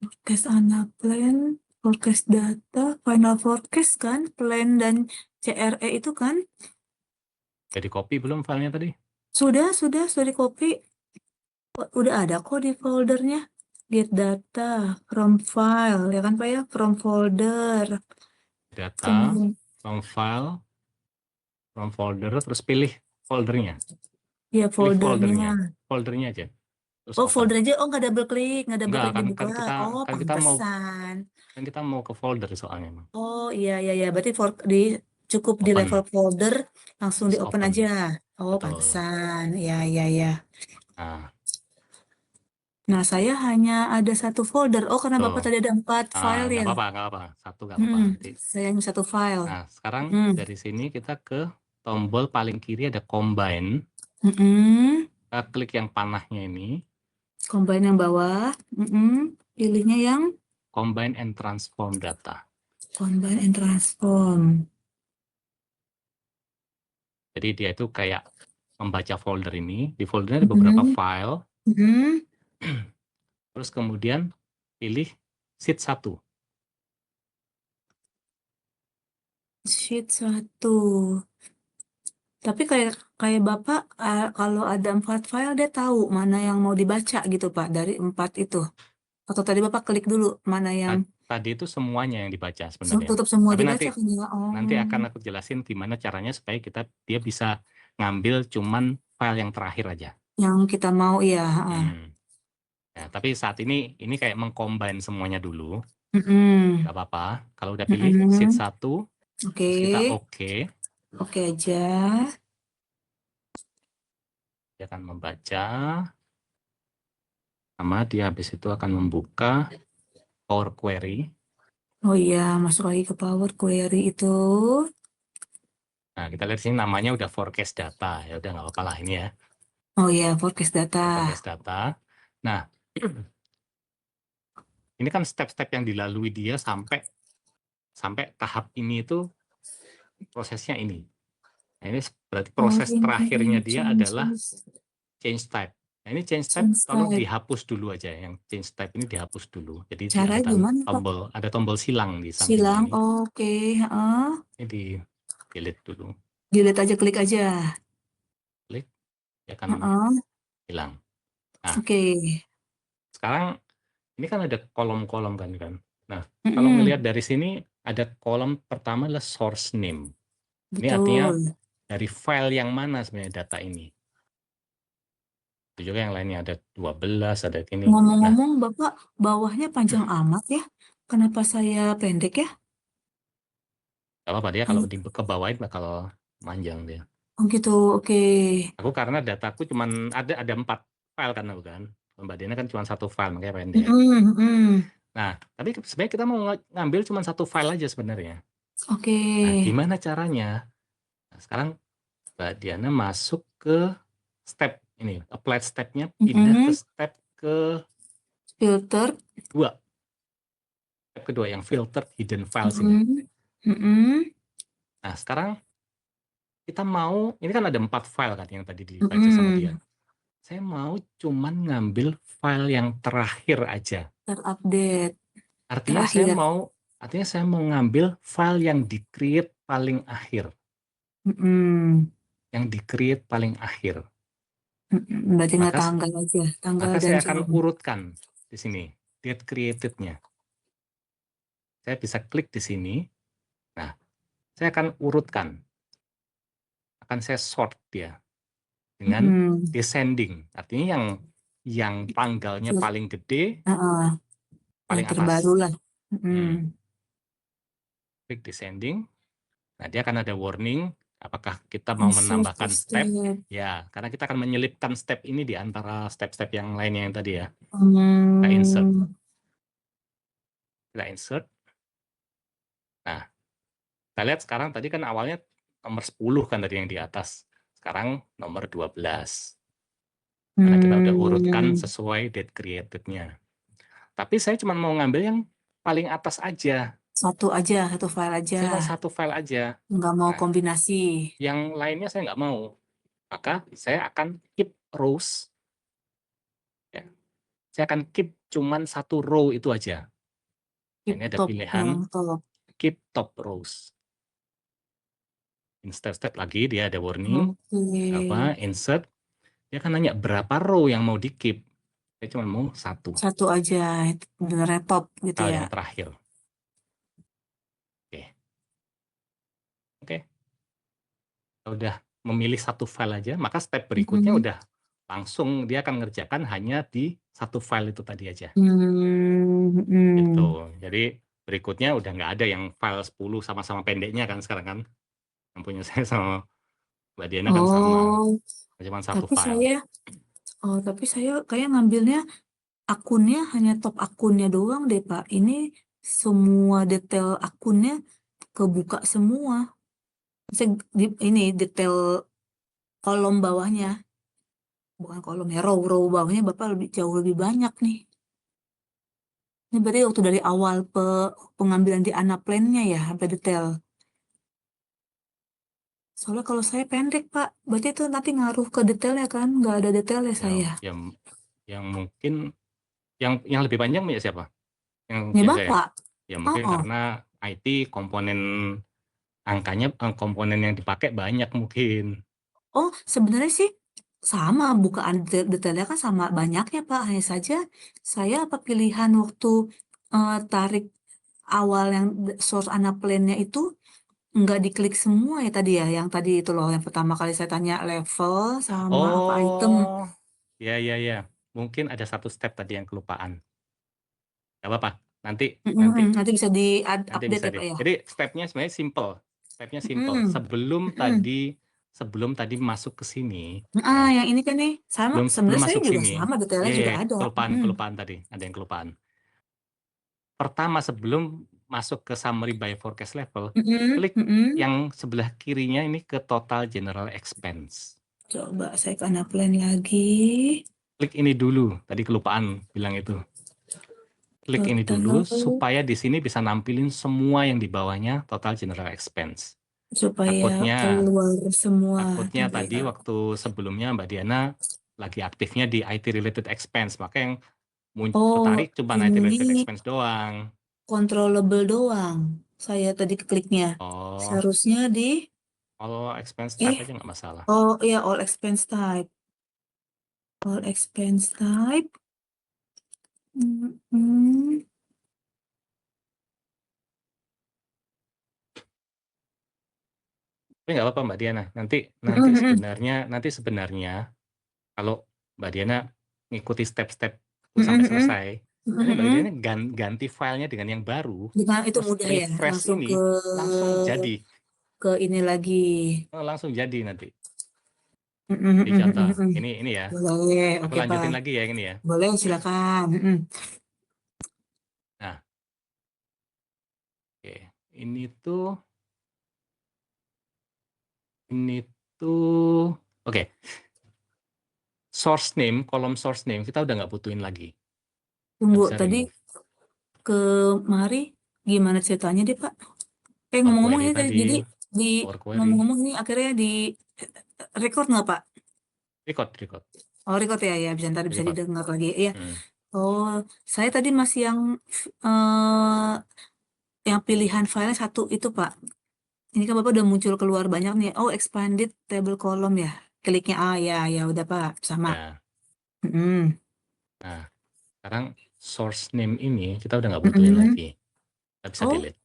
Speaker 4: Forecast Anaplan, forecast data, final forecast kan, plan dan CRE itu kan.
Speaker 1: jadi copy belum filenya tadi?
Speaker 4: Sudah di copy. Udah ada kok di foldernya. Get data from file, ya kan Pak ya? From folder.
Speaker 1: Data,
Speaker 4: Kemudian,
Speaker 1: from file, from folder, terus pilih foldernya.
Speaker 4: ya
Speaker 1: Pilih
Speaker 4: foldernya.
Speaker 1: foldernya aja. Terus
Speaker 4: Oh,
Speaker 1: open.
Speaker 4: folder aja. Oh, nggak double klik
Speaker 1: Enggak,
Speaker 4: dibuka. Oh,
Speaker 1: kan
Speaker 4: pantesan.
Speaker 1: kita mau ke folder soalnya.
Speaker 4: Oh, iya. Berarti cukup di
Speaker 1: Open,
Speaker 4: level folder, langsung di
Speaker 1: terus
Speaker 4: open
Speaker 1: open.
Speaker 4: aja. Oh,
Speaker 1: Betul.
Speaker 4: pantesan. Ya.
Speaker 1: Nah,
Speaker 4: Nah, saya hanya ada satu folder. Oh, karena Bapak
Speaker 1: betul.
Speaker 4: tadi ada 4 file
Speaker 1: Nggak
Speaker 4: ya.
Speaker 1: apa-apa. Satu nggak apa-apa nanti.
Speaker 4: Saya hanya satu file.
Speaker 1: Nah, sekarang dari sini kita ke tombol paling kiri ada combine. Kita klik yang panahnya ini.
Speaker 4: Combine yang bawah. Pilihnya yang
Speaker 1: Combine and transform data.
Speaker 4: combine and transform.
Speaker 1: Jadi dia itu kayak membaca folder ini. Di foldernya ada beberapa file. Terus kemudian pilih sheet 1.
Speaker 4: sheet 1. Tapi kayak kayak Bapak kalau ada 4 file dia tahu mana yang mau dibaca gitu Pak dari 4 itu. Atau tadi Bapak klik dulu mana yang
Speaker 1: Tadi itu semuanya yang dibaca sebenarnya.
Speaker 4: tutup semua
Speaker 1: Tapi
Speaker 4: dibaca kan ya.
Speaker 1: nanti akan aku jelasin gimana caranya supaya dia bisa ngambil cuman file yang terakhir aja.
Speaker 4: Yang kita mau ya.
Speaker 1: Nah, tapi saat ini kayak mengcombine semuanya dulu.
Speaker 4: Mm-mm.
Speaker 1: Nggak apa-apa. Kalau udah pilih sheet 1,
Speaker 4: Oke.
Speaker 1: terus kita oke.
Speaker 4: Oke aja.
Speaker 1: Dia akan membaca. Sama dia habis itu akan membuka Power Query.
Speaker 4: Oh iya, masuk lagi ke Power Query itu.
Speaker 1: Nah, kita lihat sini namanya udah forecast data. Ya udah nggak apa-apa lah ini ya.
Speaker 4: Oh iya, forecast data.
Speaker 1: Forecast data. Nah, ini kan step-step yang dilalui dia sampai tahap ini itu prosesnya ini. Nah, ini berarti proses terakhirnya dia adalah change type. Nah, ini change type tolong dihapus dulu aja. Yang change type ini dihapus dulu. Jadi
Speaker 4: Caranya gimana, Pak?
Speaker 1: ada tombol silang di samping
Speaker 4: Silang,
Speaker 1: ini.
Speaker 4: oke.
Speaker 1: Ini di delete dulu.
Speaker 4: Delete aja, klik aja.
Speaker 1: Klik, dia akan hilang. Nah,
Speaker 4: Oke.
Speaker 1: sekarang ini kan ada kolom-kolom kan. Nah, kalau ngelihat dari sini ada kolom pertama adalah source name. Ini artinya dari file yang mana sebenarnya data ini. Itu juga yang lainnya ada 12, ada ini.
Speaker 4: Ngomong-ngomong, Bapak bawahnya panjang amat ya? Kenapa saya pendek ya?
Speaker 1: Gak apa-apa, dia kalau ke bawahin bakal manjang dia.
Speaker 4: Oh gitu, oke.
Speaker 1: Aku karena dataku cuman ada 4 file kan aku kan. Mbak Diana kan cuma 1 file, makanya pendek. Nah, tapi sebenarnya kita mau ngambil cuma 1 file aja sebenarnya.
Speaker 4: Oke.
Speaker 1: Nah, gimana caranya? Nah, sekarang Mbak Diana masuk ke step ini, applied step-nya pindah ke step ke
Speaker 4: filter
Speaker 1: 2. Step kedua yang filter hidden files ini. Nah, sekarang kita mau, ini kan ada 4 file kan yang tadi dibaca sama dia. Saya mau cuman ngambil file yang terakhir aja.
Speaker 4: Terupdate.
Speaker 1: Artinya saya mau ngambil file yang di-create paling akhir. Yang di-create paling akhir.
Speaker 4: Berarti nggak tanggal aja, tanggal
Speaker 1: maka
Speaker 4: dan
Speaker 1: saya
Speaker 4: jam.
Speaker 1: akan urutkan di sini, date created-nya. Saya bisa klik di sini. Nah, saya akan urutkan. Akan saya sort dia dengan descending. Artinya yang tanggalnya paling gede, paling atas.
Speaker 4: Terbaru lah.
Speaker 1: Klik descending. Nah, dia akan ada warning. Apakah kita mau menambahkan step? Ya, karena kita akan menyelipkan step ini di antara step-step yang lainnya yang tadi ya. Kita insert. Nah, kita lihat sekarang tadi kan awalnya nomor 10 kan tadi yang di atas. Sekarang nomor 12. Karena kita udah urutkan sesuai date created-nya. Tapi saya cuma mau ngambil yang paling atas aja.
Speaker 4: Satu file aja.
Speaker 1: Cuma 1 file aja.
Speaker 4: Nggak mau kombinasi.
Speaker 1: Yang lainnya saya nggak mau. Maka saya akan keep rows. Ya. Saya akan keep cuman 1 row itu aja. Ini ada pilihan keep top rows. Step lagi dia ada warning. Insert. Dia akan nanya berapa row yang mau di keep. Saya cuma mau 1.
Speaker 4: 1 aja, bener top gitu ya.
Speaker 1: Yang terakhir. Oke. Udah memilih 1 file aja, maka step berikutnya udah langsung dia akan ngerjakan hanya di 1 file itu tadi aja. Gitu. Jadi berikutnya udah nggak ada yang file 10 sama-sama pendeknya kan sekarang kan. Yang punya saya sama Mbak Diana kan sama. Cuma 1 file.
Speaker 4: Tapi saya kayak ngambilnya akunnya hanya top akunnya doang deh Pak. Ini semua detail akunnya kebuka semua. Ini detail kolom bawahnya. Bukan kolomnya, row bawahnya Bapak jauh lebih banyak nih. Ini berarti waktu dari awal pengambilan di Anaplan-nya ya, sampai detail. Soalnya kalau saya pendek, Pak. Berarti itu nanti ngaruh ke detailnya kan? Nggak ada detailnya saya.
Speaker 1: Yang mungkin, yang lebih panjang ya siapa?
Speaker 4: Ya Bapak.
Speaker 1: Ya mungkin karena IT komponen angkanya komponen yang dipakai banyak mungkin.
Speaker 4: Oh, sebenarnya sih sama, bukaan detailnya kan sama banyaknya Pak. Hanya saja saya pilihan waktu tarik awal yang source unaplan-nya itu nggak diklik semua ya tadi ya. Yang tadi itu loh, yang pertama kali saya tanya level sama apa item.
Speaker 1: Oh, ya. Mungkin ada satu step tadi yang kelupaan. Gak apa-apa. Nanti
Speaker 4: Nanti bisa
Speaker 1: nanti
Speaker 4: di-update
Speaker 1: bisa
Speaker 4: ya
Speaker 1: deh.
Speaker 4: Pak ya.
Speaker 1: Jadi stepnya sebenarnya simple. Stepnya simple.
Speaker 4: Mm-mm.
Speaker 1: Sebelum tadi masuk ke sini, ya,
Speaker 4: Yang ini kan nih sama.
Speaker 1: sebelum sebelum
Speaker 4: Sebenarnya saya
Speaker 1: masuk
Speaker 4: juga
Speaker 1: sini,
Speaker 4: sama, detailnya juga
Speaker 1: ya,
Speaker 4: ada.
Speaker 1: kelupaan tadi, ada yang kelupaan. Pertama sebelum masuk ke summary by forecast level, klik yang sebelah kirinya ini ke total general expense.
Speaker 4: Coba saya ke unaplan lagi.
Speaker 1: Klik ini dulu, tadi kelupaan bilang itu. Klik ini dulu supaya di sini bisa nampilin semua yang di bawahnya total general expense.
Speaker 4: Supaya keluar semua
Speaker 1: Takutnya
Speaker 4: tadi.
Speaker 1: tadi waktu sebelumnya Mbak Diana lagi aktifnya di IT related expense, maka yang ketarik cuma IT related
Speaker 4: Ini
Speaker 1: expense doang.
Speaker 4: controllable doang. Saya tadi kliknya.
Speaker 1: Oh,
Speaker 4: Seharusnya di
Speaker 1: all expense type aja nggak masalah.
Speaker 4: oh iya, all expense type. All expense type.
Speaker 1: Tapi nggak apa-apa Mbak Diana. Nanti sebenarnya kalau Mbak Diana ngikuti step-step sampai selesai, nanti Mbak Diana ganti filenya dengan yang baru,
Speaker 4: Dengan itu
Speaker 1: terus
Speaker 4: mudah ya,
Speaker 1: refresh
Speaker 4: langsung
Speaker 1: ini, langsung jadi.
Speaker 4: ke ini lagi.
Speaker 1: Langsung jadi nanti. Di contoh, ini ya.
Speaker 4: Boleh,
Speaker 1: Aku
Speaker 4: oke
Speaker 1: lanjutin
Speaker 4: Pak.
Speaker 1: lagi ya ini ya.
Speaker 4: Boleh, silakan.
Speaker 1: Nah, oke. Ini tuh, oke. Source name, kolom source name kita udah nggak butuhin lagi.
Speaker 4: Tunggu,
Speaker 1: Bisa
Speaker 4: tadi
Speaker 1: remove.
Speaker 4: kemari gimana ceritanya deh Pak?
Speaker 1: Power
Speaker 4: Ngomong-ngomong
Speaker 1: query
Speaker 4: ini tadi,
Speaker 1: tadi,
Speaker 4: jadi
Speaker 1: Power query.
Speaker 4: ngomong-ngomong ini akhirnya di record nggak Pak?
Speaker 1: Record.
Speaker 4: Oh record ya, bisa ntar bisa
Speaker 1: Record.
Speaker 4: didengar lagi. Iya. Oh, saya tadi masih yang pilihan filenya satu itu Pak. Ini kan Bapak udah muncul keluar banyak nih. Oh, expanded table column ya. Kliknya ya udah Pak, sama.
Speaker 1: Ya. Nah, sekarang source name ini kita udah nggak butuhin lagi. Kita bisa delete.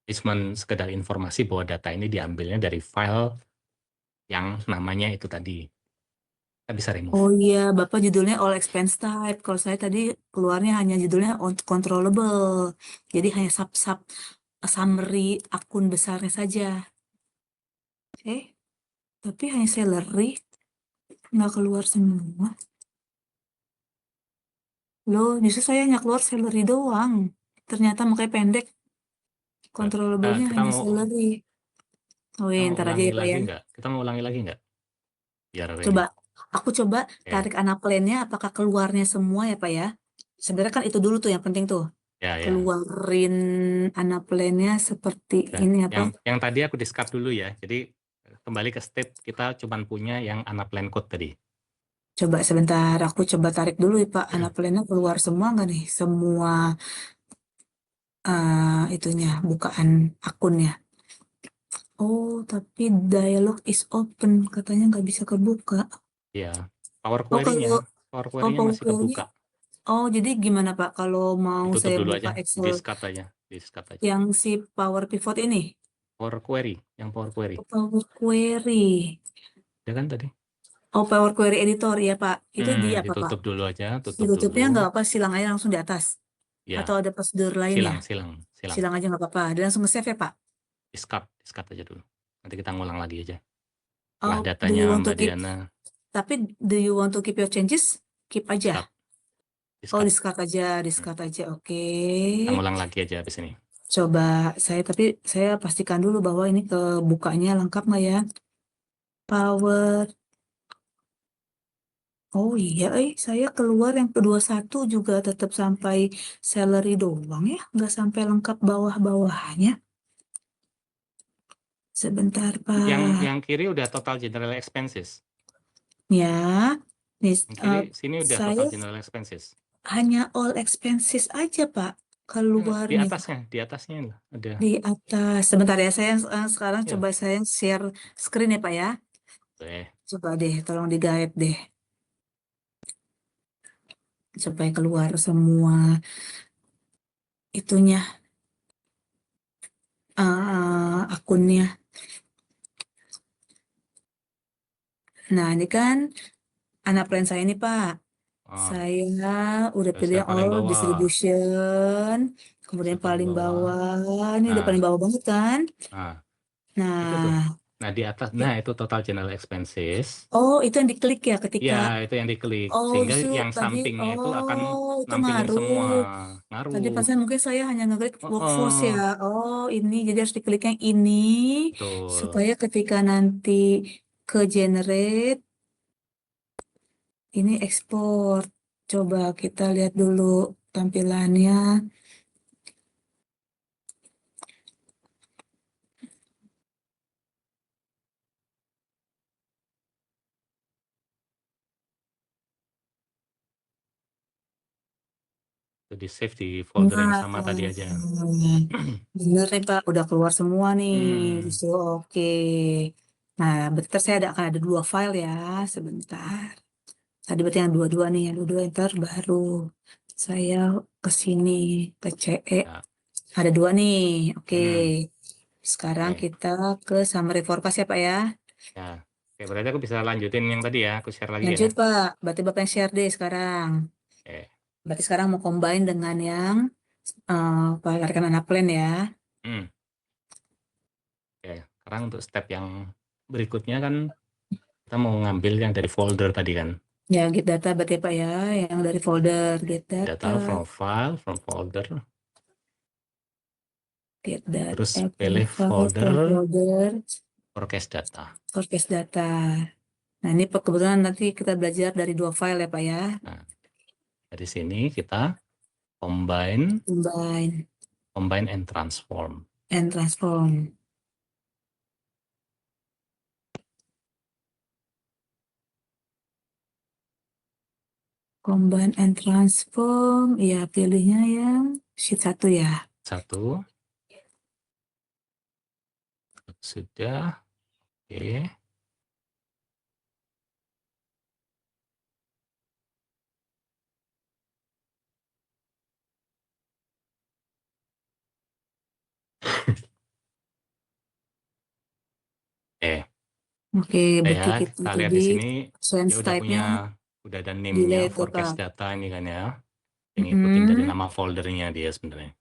Speaker 1: Ini cuma sekedar informasi bahwa data ini diambilnya dari file yang namanya itu tadi. Kita bisa remove.
Speaker 4: Oh iya, Bapak judulnya all expense type. Kalau saya tadi keluarnya hanya judulnya controllable. Jadi hanya sub summary akun besarnya saja. Tapi hanya salary nggak keluar semua. Loh, justru saya hanya keluar salary doang. Ternyata makanya pendek. Controllable-nya hanya salary. Oh iya, ntar aja ya Pak ya.
Speaker 1: Kita mau ulangi lagi nggak? Biar
Speaker 4: Aku coba tarik unaplan-nya apakah keluarnya semua ya Pak ya. Sebenarnya kan itu dulu tuh yang penting tuh. Keluarin unaplan-nya seperti ini apa?
Speaker 1: Yang tadi aku discard dulu ya. Jadi kembali ke state kita cuma punya yang unaplan code tadi.
Speaker 4: Coba sebentar, aku coba tarik dulu ya Pak. Unaplan-nya keluar semua nggak nih? Semua itunya, bukaan akunnya. Oh, tapi dialog is open. Katanya nggak bisa kebuka.
Speaker 1: Iya. Power query-nya masih kebuka.
Speaker 4: Oh, jadi gimana Pak kalau mau
Speaker 1: Ditutup
Speaker 4: saya
Speaker 1: dulu
Speaker 4: buka
Speaker 1: aja.
Speaker 4: Excel
Speaker 1: Discard aja.
Speaker 4: yang si Power Pivot ini?
Speaker 1: Power query.
Speaker 4: Power Query.
Speaker 1: Ya kan tadi?
Speaker 4: Oh, Power Query Editor ya Pak. Itu di apa Pak?
Speaker 1: Ditutup dulu aja.
Speaker 4: Ditutupnya nggak apa, silang aja langsung di atas?
Speaker 1: Ya.
Speaker 4: Atau ada prosedur lain ya?
Speaker 1: Silang
Speaker 4: aja nggak apa-apa. Dan langsung nge-save ya Pak?
Speaker 1: Discard aja dulu. Nanti kita ngulang lagi aja.
Speaker 4: Oh,
Speaker 1: datanya Mbak Diana.
Speaker 4: Tapi do you want to keep your changes? Keep aja. Oh, discard aja. Oke.
Speaker 1: Kita ngulang lagi aja habis ini.
Speaker 4: Coba tapi saya pastikan dulu bahwa ini kebukanya lengkap nggak ya? Power. Oh iya, saya keluar yang kedua satu juga tetap sampai salary doang ya, nggak sampai lengkap bawah-bawahnya. Sebentar Pak.
Speaker 1: Yang kiri udah total general expenses.
Speaker 4: Ya, nih,
Speaker 1: Yang kiri sini udah total general expenses.
Speaker 4: Hanya all expenses aja Pak. keluar
Speaker 1: Di
Speaker 4: nih.
Speaker 1: atasnya loh, ada.
Speaker 4: Di atas. Sebentar ya, saya sekarang
Speaker 1: Ya,
Speaker 4: coba saya share screen ya Pak ya.
Speaker 1: boleh.
Speaker 4: Coba deh, tolong di-guide deh. Supaya keluar semua itunya, akunnya. Nah, ini kan anak plan saya ini Pak.
Speaker 1: Ah,
Speaker 4: Saya udah
Speaker 1: terus
Speaker 4: pilih
Speaker 1: yang
Speaker 4: yang
Speaker 1: paling
Speaker 4: all
Speaker 1: bawah.
Speaker 4: distribution. Kemudian
Speaker 1: Terus paling
Speaker 4: paling
Speaker 1: bawah.
Speaker 4: bawah. Ini udah
Speaker 1: Nah,
Speaker 4: paling bawah banget kan?
Speaker 1: nah, itu tuh.
Speaker 4: Nah,
Speaker 1: Nah, di atas, nah itu total general expenses.
Speaker 4: oh itu yang diklik ya ketika.
Speaker 1: Ya, itu yang diklik.
Speaker 4: Oh,
Speaker 1: Sehingga
Speaker 4: justru
Speaker 1: yang
Speaker 4: tadi,
Speaker 1: sampingnya itu akan
Speaker 4: oh itu
Speaker 1: nampilin semua.
Speaker 4: ngaruh. Tadi
Speaker 1: Ngaruh.
Speaker 4: pas mungkin saya hanya ngeklik workforce ya.
Speaker 1: Heeh,
Speaker 4: Oh ini, jadi harus diklik yang ini
Speaker 1: betul.
Speaker 4: supaya ketika nanti ke generate ini ekspor. Coba kita lihat dulu tampilannya.
Speaker 1: Itu di save di folder yang
Speaker 4: Nah,
Speaker 1: sama tadi aja.
Speaker 4: bener nih Pak, udah keluar semua nih.
Speaker 1: Hmm,
Speaker 4: Justru oke. Nah, bentar saya akan ada dua file ya, sebentar. Tadi berarti yang dua-dua nih, yang dua-dua ntar baru saya ke sini, ke CE.
Speaker 1: ya.
Speaker 4: Ada dua nih, oke.
Speaker 1: Hmm,
Speaker 4: Sekarang
Speaker 1: oke.
Speaker 4: kita ke summary forecast ya Pak ya.
Speaker 1: Ya. Oke, berarti aku bisa lanjutin yang tadi ya. Aku share lagi ya.
Speaker 4: Lanjut Pak, berarti Bapak yang share deh sekarang.
Speaker 1: Oke.
Speaker 4: Berarti sekarang mau combine dengan yang Pak rekan anak plan ya.
Speaker 1: Hmm, oke. Sekarang untuk step yang berikutnya kan kita mau ngambil yang dari folder tadi kan.
Speaker 4: Ya, get data berarti Pak ya, yang dari folder get data,
Speaker 1: Data from file, from folder.
Speaker 4: get
Speaker 1: Terus
Speaker 4: data from
Speaker 1: pilih
Speaker 4: file, from
Speaker 1: folder
Speaker 4: folder,
Speaker 1: forecast data.
Speaker 4: forecast data. Nah, ini kebetulan nanti kita belajar dari dua file ya Pak ya,
Speaker 1: Nah, dari sini kita combine
Speaker 4: combine
Speaker 1: and transform.
Speaker 4: and transform. Combine and transform, ya pilihnya yang sheet 1 ya.
Speaker 1: Satu. Sudah. Oke.
Speaker 4: Oke, berarti
Speaker 1: Ya,
Speaker 4: kita
Speaker 1: kita lihat
Speaker 4: tadi
Speaker 1: di sini
Speaker 4: sense
Speaker 1: dia udah
Speaker 4: type-nya
Speaker 1: udah ada
Speaker 4: delay
Speaker 1: name-nya
Speaker 4: itu Pak.
Speaker 1: forecast data ini kan ya. Yang ngikutin dari
Speaker 4: Mm-mm.
Speaker 1: nama foldernya dia sebenarnya.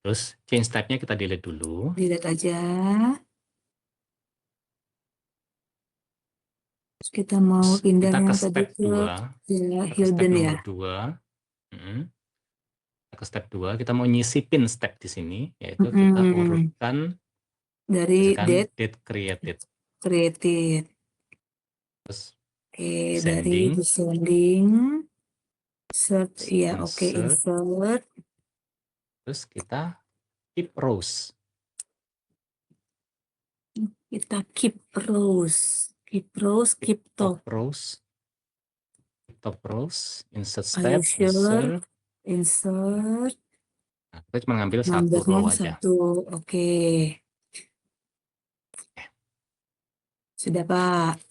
Speaker 1: Terus change type-nya kita delete dulu.
Speaker 4: Dilihat aja. Terus kita mau
Speaker 1: Terus
Speaker 4: pindah
Speaker 1: kita ke
Speaker 4: yang tadi
Speaker 1: step
Speaker 4: ke
Speaker 1: 2.
Speaker 4: ya,
Speaker 1: Kita ke step
Speaker 4: Hilden ya.
Speaker 1: nomor 2. Kita ke step 2, kita mau nyisipin step di sini, yaitu kita
Speaker 4: Mm-mm.
Speaker 1: urutkan
Speaker 4: Dari
Speaker 1: misalkan
Speaker 4: date
Speaker 1: date created.
Speaker 4: created.
Speaker 1: Terus
Speaker 4: Oke, dari
Speaker 1: descending,
Speaker 4: descending, insert, ya oke,
Speaker 1: insert,
Speaker 4: insert.
Speaker 1: terus kita keep rows.
Speaker 4: Kita keep rows, keep
Speaker 1: Top
Speaker 4: top.
Speaker 1: rows, top rows, insert
Speaker 4: Are you
Speaker 1: step,
Speaker 4: sure?
Speaker 1: insert.
Speaker 4: Insert,
Speaker 1: Nah, kita cuma ngambil satu
Speaker 4: numbernya
Speaker 1: row aja.
Speaker 4: satu. Oke, sudah Pak.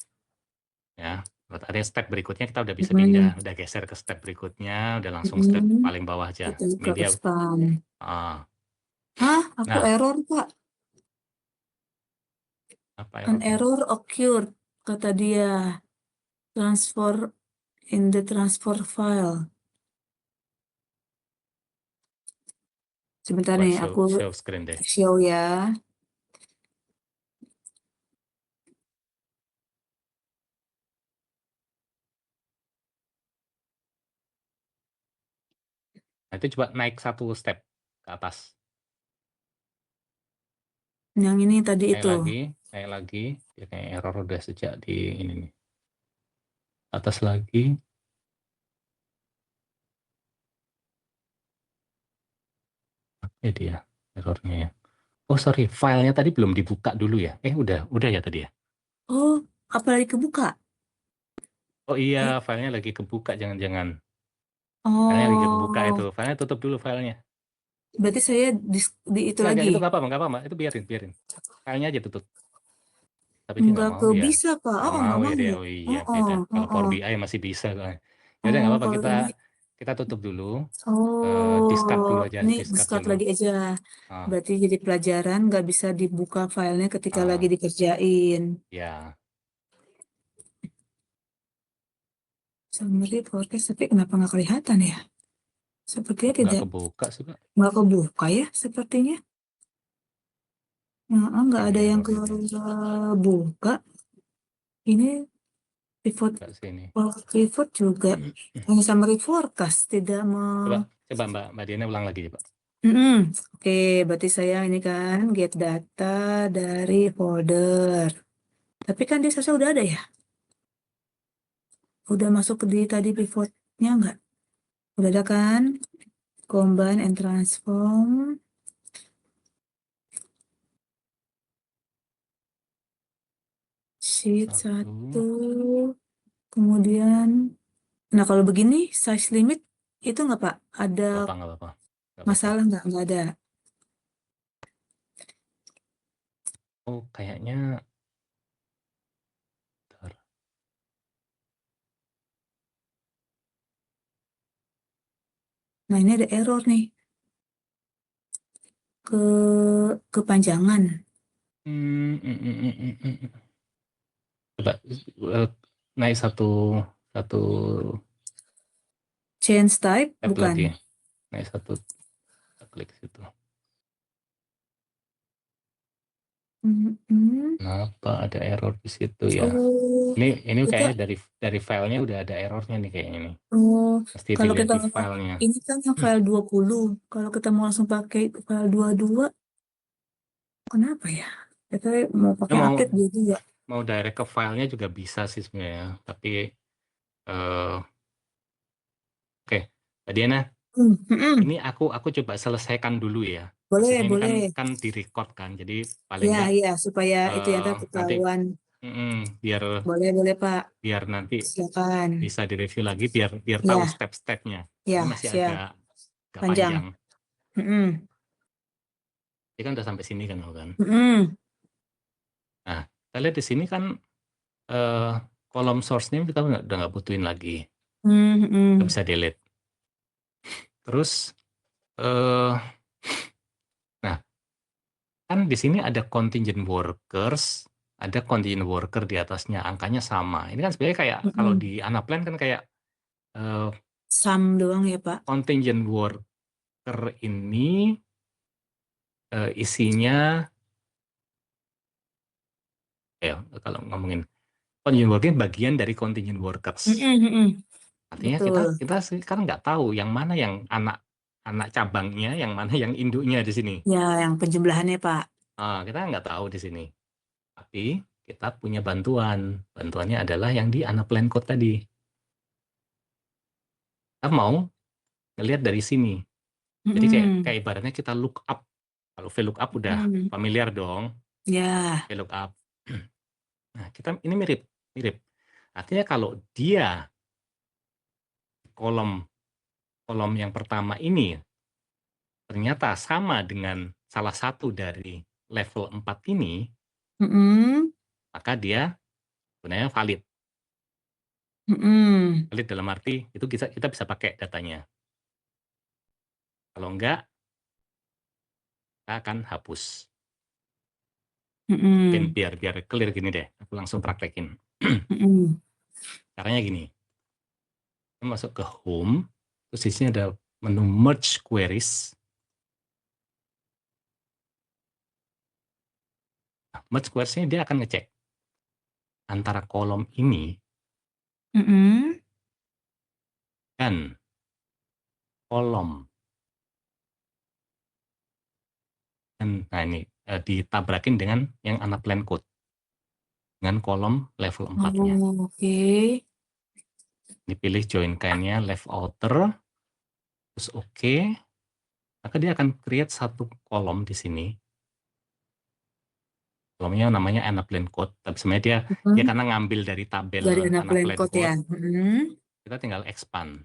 Speaker 1: Ya, buat ada step berikutnya kita udah bisa
Speaker 4: Mm-mm.
Speaker 1: pindah, udah geser ke step berikutnya, udah langsung step
Speaker 4: Mm-mm.
Speaker 1: paling bawah aja.
Speaker 4: Kita
Speaker 1: Ini
Speaker 4: ke
Speaker 1: dia.
Speaker 4: expand.
Speaker 1: Ah,
Speaker 4: Hah, aku
Speaker 1: nah,
Speaker 4: error Pak.
Speaker 1: apa
Speaker 4: An
Speaker 1: errornya?
Speaker 4: error occurred, kata dia. Transfer in the transfer file. Sebentar
Speaker 1: Coba
Speaker 4: nih,
Speaker 1: show,
Speaker 4: aku
Speaker 1: show screen deh.
Speaker 4: show ya.
Speaker 1: Nah, itu coba naik satu step ke atas.
Speaker 4: Yang ini tadi
Speaker 1: Naik
Speaker 4: itu.
Speaker 1: lagi. Dia kayak error udah sejak di ini nih. Atas lagi. Ya dia errornya ya. Oh sorry, filenya tadi belum dibuka dulu ya. Udah ya tadi ya.
Speaker 4: Oh, apalagi kebuka?
Speaker 1: Oh iya,
Speaker 4: Eh,
Speaker 1: filenya lagi kebuka, jangan-jangan. Filenya lagi kebuka itu.
Speaker 4: oh,
Speaker 1: Filenya tutup dulu filenya.
Speaker 4: Berarti saya di itu
Speaker 1: Enggak,
Speaker 4: lagi.
Speaker 1: itu nggak apa-apa, itu biarin. Filenya aja tutup. Tapi dia nggak
Speaker 4: Nggak
Speaker 1: mau
Speaker 4: ke
Speaker 1: ya.
Speaker 4: bisa, Pak.
Speaker 1: Nggak
Speaker 4: Oh,
Speaker 1: mau
Speaker 4: nggak
Speaker 1: ya
Speaker 4: mau.
Speaker 1: dia. Oh iya,
Speaker 4: Oh,
Speaker 1: beda.
Speaker 4: oh,
Speaker 1: Kalau Power
Speaker 4: oh.
Speaker 1: BI masih bisa. Ya udah nggak
Speaker 4: Oh,
Speaker 1: apa-apa,
Speaker 4: kalau ini,
Speaker 1: kita tutup dulu. Discard dulu
Speaker 4: oh,
Speaker 1: aja,
Speaker 4: ini
Speaker 1: discard
Speaker 4: discard
Speaker 1: dulu.
Speaker 4: lagi aja.
Speaker 1: Ah,
Speaker 4: Berarti jadi pelajaran nggak bisa dibuka filenya ketika lagi
Speaker 1: ah,
Speaker 4: dikerjain.
Speaker 1: ya,
Speaker 4: Summary forecast, tapi kenapa nggak kelihatan ya? Sepertinya
Speaker 1: nggak
Speaker 4: tidak,
Speaker 1: kebuka sih, Pak.
Speaker 4: nggak kebuka ya sepertinya. Nah, nggak
Speaker 1: Ini
Speaker 4: ada yang
Speaker 1: error ini.
Speaker 4: kebuka. Ini pivot,
Speaker 1: Nggak sini.
Speaker 4: pivot juga. Hanya summary forecast, tidak
Speaker 1: Coba Mbak Diana ulang lagi, Pak.
Speaker 4: Oke, berarti saya ini kan get data dari folder. Tapi kan dia seharusnya udah ada ya? Udah masuk ke di tadi pivotnya nggak? Udah ada kan? Combine and transform. Sheet
Speaker 1: Satu.
Speaker 4: 1. Kemudian, nah kalau begini size limit itu nggak Pak? Ada
Speaker 1: Nggak apa-apa. Nggak apa-apa.
Speaker 4: masalah nggak? Nggak ada.
Speaker 1: Oh, kayaknya. Bentar.
Speaker 4: Nah ini ada error nih. Kepanjangan.
Speaker 1: Coba naik satu
Speaker 4: Change type,
Speaker 1: tab
Speaker 4: bukan.
Speaker 1: lagi. Naik satu, klik situ. Kenapa ada error di situ ya?
Speaker 4: Oh,
Speaker 1: Ini
Speaker 4: kita,
Speaker 1: kayaknya dari filenya udah ada errornya nih kayaknya nih.
Speaker 4: oh,
Speaker 1: Mesti
Speaker 4: kalau
Speaker 1: dilihat
Speaker 4: kita
Speaker 1: di filenya.
Speaker 4: ini kan yang file 20. Kalau kita mau langsung pakai file 22, kenapa ya? Kita mau
Speaker 1: Ya,
Speaker 4: pakai update juga.
Speaker 1: mau direct ke filenya juga bisa sih sebenarnya. Tapi oke, Mbak Diana, ini aku coba selesaikan dulu ya.
Speaker 4: Boleh,
Speaker 1: Maksudnya ini
Speaker 4: boleh.
Speaker 1: kan direcord kan, jadi paling
Speaker 4: Ya,
Speaker 1: enggak
Speaker 4: ya, supaya itu ya
Speaker 1: nanti
Speaker 4: ketahuan.
Speaker 1: biar
Speaker 4: Boleh, boleh, Pak.
Speaker 1: nanti
Speaker 4: Silakan.
Speaker 1: bisa direview lagi biar tahu
Speaker 4: Ya,
Speaker 1: step-stepnya.
Speaker 4: ya,
Speaker 1: Ini masih
Speaker 4: siap.
Speaker 1: agak
Speaker 4: Panjang.
Speaker 1: panjang. Ini kan udah sampai sini kan, kan. Nah, kita lihat di sini kan kolom source name kita udah nggak butuhin lagi. Kita bisa delete. Terus nah, kan di sini ada contingent workers, ada contingent worker di atasnya, angkanya sama. Ini kan sebenarnya kayak kalau di Anaplan kan kayak
Speaker 4: Sum doang ya, Pak.
Speaker 1: contingent worker ini isinya ya kalau ngomongin contingent worker bagian dari contingent workers. Artinya kita sekarang nggak tahu yang mana yang anak cabangnya, yang mana yang induknya di sini.
Speaker 4: Ya, yang penjumlahannya, Pak.
Speaker 1: Kita nggak tahu di sini. Tapi kita punya bantuan. Bantuannya adalah yang di Anaplan Code tadi. Kita mau ngelihat dari sini. Jadi kayak ibaratnya kita look up. Kalau VLOOKUP udah familiar dong.
Speaker 4: Ya.
Speaker 1: VLOOKUP. Nah, kita ini mirip. Artinya kalau dia kolom yang pertama ini ternyata sama dengan salah satu dari level 4 ini, maka dia sebenarnya valid. Valid dalam arti itu kita bisa pakai datanya. Kalau enggak, kita akan hapus. Mungkin biar clear gini deh, aku langsung praktekin. Caranya gini, kita masuk ke home, terus di sini ada menu merge queries. Nah, merge queries ini dia akan ngecek antara kolom ini dan kolom. Nah ini ditabrakin dengan yang Anaplan Code. Dengan kolom level 4-nya.
Speaker 4: Oke.
Speaker 1: Dipilih join kind-nya left outer, terus oke. Maka dia akan create satu kolom di sini. Kolomnya namanya Anaplan Code, tapi sebenarnya dia karena ngambil dari tabel
Speaker 4: Dari Anaplan
Speaker 1: Anaplan
Speaker 4: Code ya.
Speaker 1: Kita tinggal expand.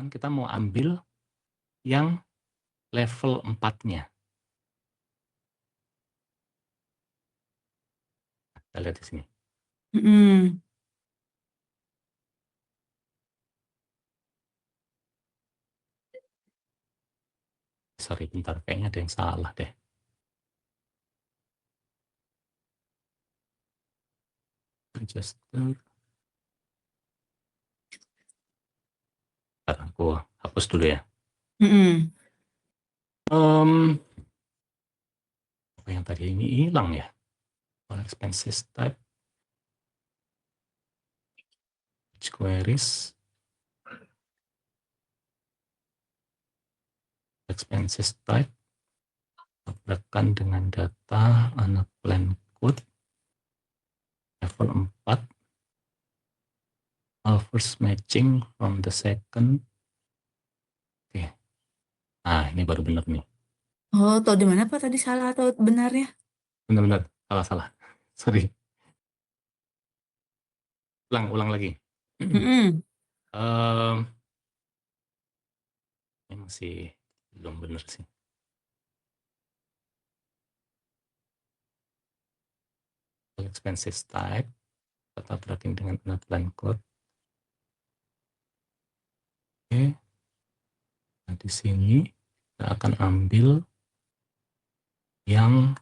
Speaker 1: Kita mau ambil yang level 4-nya. Kita lihat di sini.
Speaker 4: Mm-mm.
Speaker 1: Sorry, bentar. Kayaknya ada yang salah deh. Register. Bentar, aku hapus dulu ya.
Speaker 4: Mm-mm.
Speaker 1: Apa yang tadi ini hilang ya? All expenses type. Queries. Expenses type. Tabrakan dengan data unplanned code. Level 4. All first matching from the second. Oke. Nah, ini baru benar nih.
Speaker 4: Oh, tahu di mana Pak tadi salah atau benarnya?
Speaker 1: Benar-benar salah. Sorry. Ulang lagi.
Speaker 4: Mm-mm.
Speaker 1: Em, ini masih belum benar sih. Expenses type. Tetap tracking dengan unplanned code. Oke. Nah, di sini kita akan ambil yang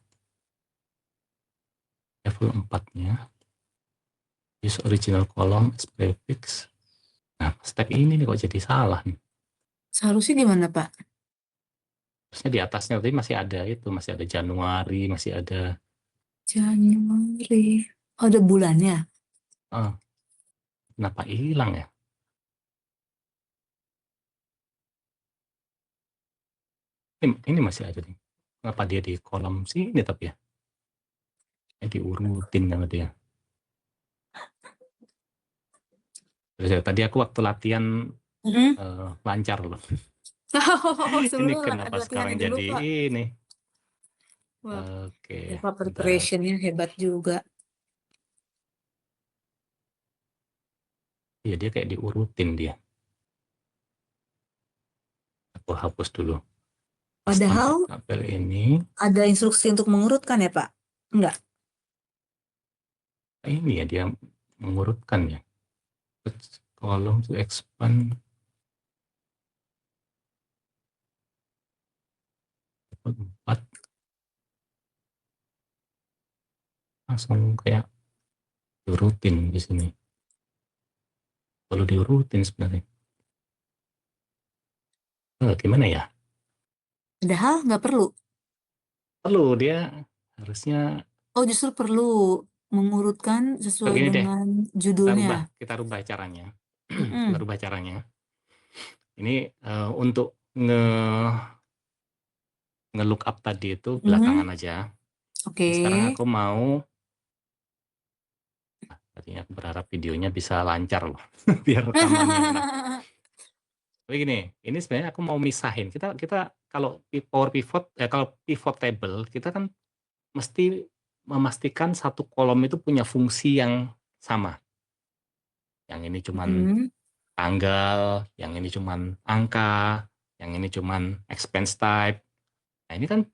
Speaker 1: level 4-nya. Use original column as prefix. Nah, step ini nih kok jadi salah nih.
Speaker 4: Seharusnya gimana Pak?
Speaker 1: Terusnya di atasnya tadi masih ada itu, masih ada Januari, masih ada
Speaker 4: Januari. Oh, ada bulannya.
Speaker 1: kenapa hilang ya? Ini masih ada nih. Kenapa dia di kolom sini tapi ya? Diurutin sama dia. Terus ya, tadi aku waktu latihan
Speaker 4: Mm-mm.
Speaker 1: lancar loh.
Speaker 4: Oh,
Speaker 1: Ini
Speaker 4: sebelum
Speaker 1: kenapa
Speaker 4: ada
Speaker 1: sekarang
Speaker 4: latihannya dulu
Speaker 1: jadi
Speaker 4: Pak.
Speaker 1: ini?
Speaker 4: Wah,
Speaker 1: Oke,
Speaker 4: Bapak
Speaker 1: bentar.
Speaker 4: preparationnya hebat juga.
Speaker 1: Iya, dia kayak diurutin dia. Aku hapus dulu. Custom
Speaker 4: Padahal
Speaker 1: tabel ini.
Speaker 4: ada instruksi untuk mengurutkan ya Pak? Enggak.
Speaker 1: Ini ya dia mengurutkan ya. Kolom to expand 4 langsung kayak diurutin di sini. Perlu diurutin sebenarnya. Gimana ya?
Speaker 4: Padahal nggak perlu.
Speaker 1: Perlu dia harusnya
Speaker 4: Oh, justru perlu mengurutkan sesuai
Speaker 1: begini deh.
Speaker 4: dengan judulnya.
Speaker 1: Kita rubah caranya. Kita
Speaker 4: Mm-mm.
Speaker 1: rubah caranya. Ini untuk nge-look up tadi itu belakangan
Speaker 4: Mhm.
Speaker 1: aja.
Speaker 4: Oke.
Speaker 1: Ini sekarang aku mau, tadinya aku berharap videonya bisa lancar loh, biar rekamannya enak. Tapi gini, ini sebenarnya aku mau misahin. Kita kalau power pivot, kalau pivot table, kita kan mesti memastikan satu kolom itu punya fungsi yang sama. Yang ini cuman
Speaker 4: Mhm.
Speaker 1: tanggal, yang ini cuman angka, yang ini cuman expense type. Nah ini kan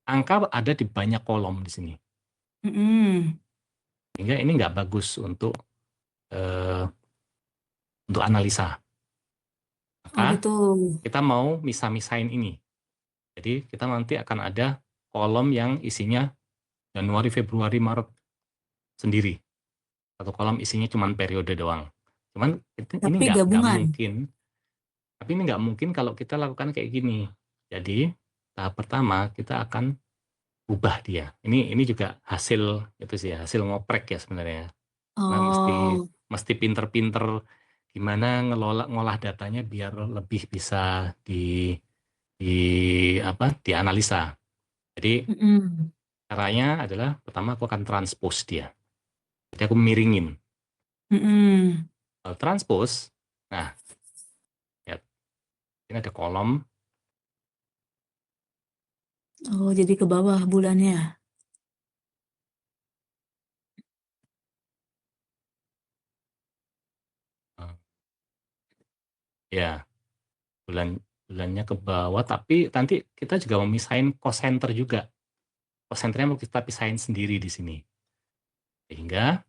Speaker 1: angka ada di banyak kolom di sini.
Speaker 4: Mhm.
Speaker 1: Sehingga ini nggak bagus eh, untuk analisa.
Speaker 4: Oh
Speaker 1: Maka
Speaker 4: gitu.
Speaker 1: kita mau misah-misahin ini. Jadi kita nanti akan ada kolom yang isinya Januari, Februari, Maret sendiri. Satu kolom isinya cuma periode doang. Cuman ini
Speaker 4: Tapi
Speaker 1: nggak
Speaker 4: gabungan.
Speaker 1: mungkin. Tapi ini nggak mungkin kalau kita lakukan kayak gini. Jadi tahap pertama kita akan ubah dia. Ini juga hasil itu sih, hasil ngoprek ya sebenarnya. Karena mesti
Speaker 4: Oh.
Speaker 1: mesti pinter-pinter gimana ngolah datanya biar lebih bisa di dianalisa. Jadi
Speaker 4: Mhm.
Speaker 1: caranya adalah pertama aku akan transpose dia. Jadi aku miringin.
Speaker 4: Mhm.
Speaker 1: Kalau transpose, nah lihat ini ada kolom.
Speaker 4: Oh, jadi ke bawah bulannya.
Speaker 1: eh, Ya bulan bulannya ke bawah, tapi nanti kita juga mau misahin cost center juga. Cost centernya mau kita pisahin sendiri di sini. Sehingga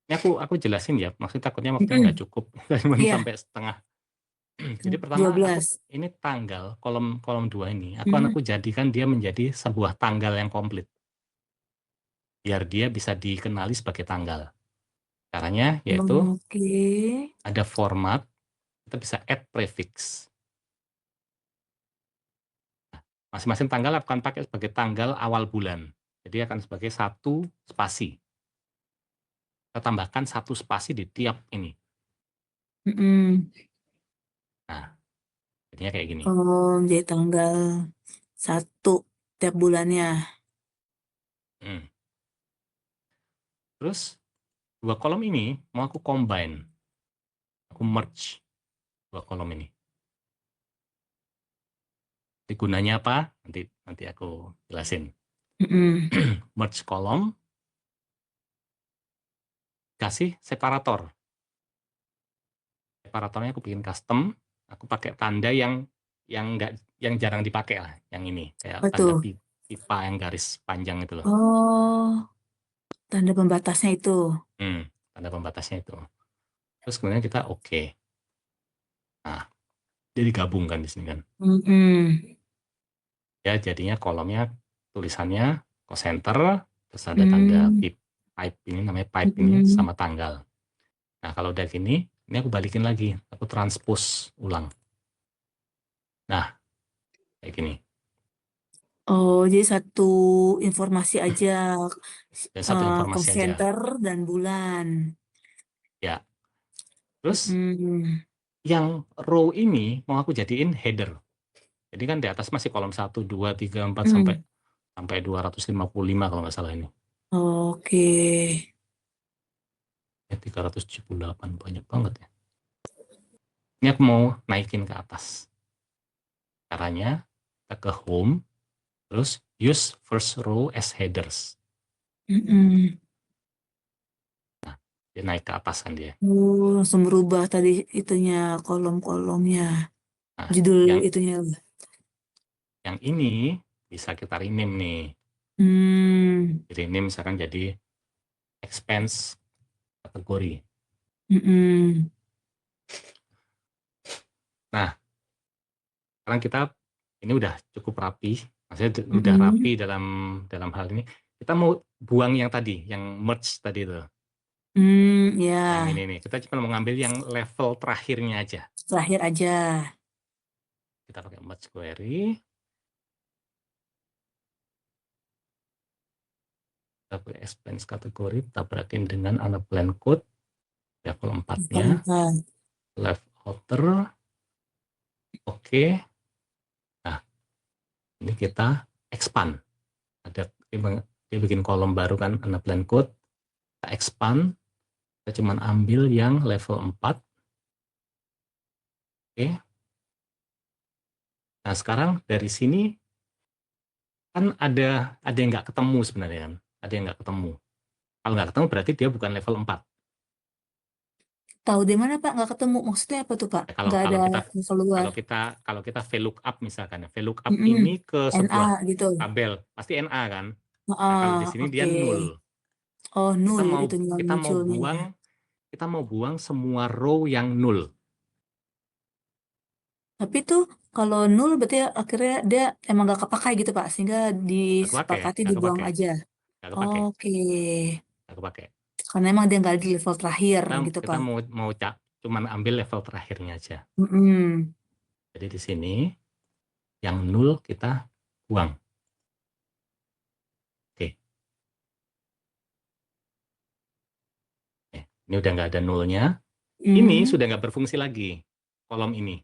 Speaker 1: ini aku jelasin ya, maksudnya takutnya waktunya nggak cukup, cuma
Speaker 4: Iya,
Speaker 1: sampai setengah. Jadi pertama
Speaker 4: 12.
Speaker 1: ini tanggal kolom 2 ini,
Speaker 4: Hmm.
Speaker 1: aku jadikan dia menjadi sebuah tanggal yang komplit. Biar dia bisa dikenali sebagai tanggal. Caranya yaitu
Speaker 4: Oke.
Speaker 1: ada format, kita bisa add prefix. Masing-masing tanggal akan pakai sebagai tanggal awal bulan. Jadi akan sebagai satu spasi. Kita tambahkan satu spasi di tiap ini.
Speaker 4: Mm-mm.
Speaker 1: Nah, jadinya kayak gini.
Speaker 4: Oh, jadi tanggal 1 tiap bulannya.
Speaker 1: Hmm. Terus dua kolom ini mau aku combine. Aku merge dua kolom ini. Jadi gunanya apa? Nanti aku jelasin.
Speaker 4: Mm-mm.
Speaker 1: Merge kolom, kasih separator. Separatornya aku bikin custom. Aku pakai tanda yang jarang dipakai lah, yang ini kayak
Speaker 4: Apa
Speaker 1: tanda
Speaker 4: tuh?
Speaker 1: pipa yang garis panjang itu loh.
Speaker 4: Oh, tanda pembatasnya itu.
Speaker 1: Tanda pembatasnya itu. Terus kemudian kita oke. Nah, jadi gabungkan di sini kan.
Speaker 4: Mm-mm.
Speaker 1: Ya, jadinya kolomnya tulisannya cost center, terus ada tanda
Speaker 4: Mm.
Speaker 1: pipe ini namanya pipe ini
Speaker 4: Mm-mm.
Speaker 1: sama tanggal. Nah, kalau udah gini, ini aku balikin lagi, aku transpose ulang. Nah, kayak gini.
Speaker 4: Oh, jadi satu informasi aja,
Speaker 1: Dan satu informasi
Speaker 4: cost
Speaker 1: aja.
Speaker 4: center dan bulan.
Speaker 1: Ya. Terus
Speaker 4: Mm.
Speaker 1: yang row ini mau aku jadiin header. Jadi kan di atas masih kolom 1, 2, 3, 4 sampai
Speaker 4: Mm.
Speaker 1: 255 kalau nggak salah ini.
Speaker 4: Oke.
Speaker 1: Ya, 378 banyak banget ya. Ini aku mau naikin ke atas. Caranya kita ke home, terus use first row as headers.
Speaker 4: Mm-mm.
Speaker 1: Dia naik ke atas kan dia.
Speaker 4: Oh, langsung berubah tadi itunya kolom-kolomnya.
Speaker 1: Nah,
Speaker 4: Judul
Speaker 1: yang
Speaker 4: itunya.
Speaker 1: ini bisa kita rename nih.
Speaker 4: Hmm.
Speaker 1: Rename misalkan jadi expense kategori.
Speaker 4: Mm-mm.
Speaker 1: Nah, sekarang kita ini udah cukup rapi, maksudnya udah
Speaker 4: Mm-mm.
Speaker 1: rapi dalam hal ini. Kita mau buang yang tadi, yang merge tadi itu. Yang
Speaker 4: Ya,
Speaker 1: ini nih, kita cuma mau ngambil yang level terakhirnya aja.
Speaker 4: terakhir aja.
Speaker 1: Kita pakai merge query. Kita pakai expense kategori, kita berakin dengan unapplied code, level 4-nya,
Speaker 4: Empat.
Speaker 1: left outer, oke. Nah, ini kita expand. Dia bikin kolom baru kan, unapplied code, kita expand, kita cuma ambil yang level 4. Oke. Nah, sekarang dari sini kan ada yang nggak ketemu sebenarnya kan. Ada yang nggak ketemu. Kalau nggak ketemu berarti dia bukan level 4.
Speaker 4: Tahu di mana Pak? Nggak ketemu. Maksudnya apa tuh Pak?
Speaker 1: Ya, kalau
Speaker 4: Nggak ada
Speaker 1: kalau kita
Speaker 4: yang keluar.
Speaker 1: kalau kita VLOOKUP misalkan ya, VLOOKUP
Speaker 4: Mm-mm.
Speaker 1: ini ke
Speaker 4: NA
Speaker 1: sebuah
Speaker 4: gitu.
Speaker 1: tabel pasti NA kan. Nah, kalau di sini dia
Speaker 4: Oke.
Speaker 1: nul.
Speaker 4: Oh,
Speaker 1: Kita
Speaker 4: nul
Speaker 1: mau
Speaker 4: itu yang
Speaker 1: kita mau
Speaker 4: munculnya.
Speaker 1: buang kita mau buang semua row yang nul.
Speaker 4: Tapi tuh kalau nul berarti akhirnya dia emang nggak kepakai gitu Pak. Sehingga disepakati
Speaker 1: Nggak
Speaker 4: dibuang
Speaker 1: kepake,
Speaker 4: aja.
Speaker 1: nggak kepake,
Speaker 4: Oke.
Speaker 1: nggak kepake.
Speaker 4: Karena emang dia nggak di level terakhir
Speaker 1: Kita
Speaker 4: gitu
Speaker 1: kita
Speaker 4: Pak.
Speaker 1: mau cuman ambil level terakhirnya aja.
Speaker 4: Mm-mm.
Speaker 1: Jadi di sini yang nul kita buang. Oke. Ini udah nggak ada nulnya. Ini
Speaker 4: Mm.
Speaker 1: sudah nggak berfungsi lagi kolom ini.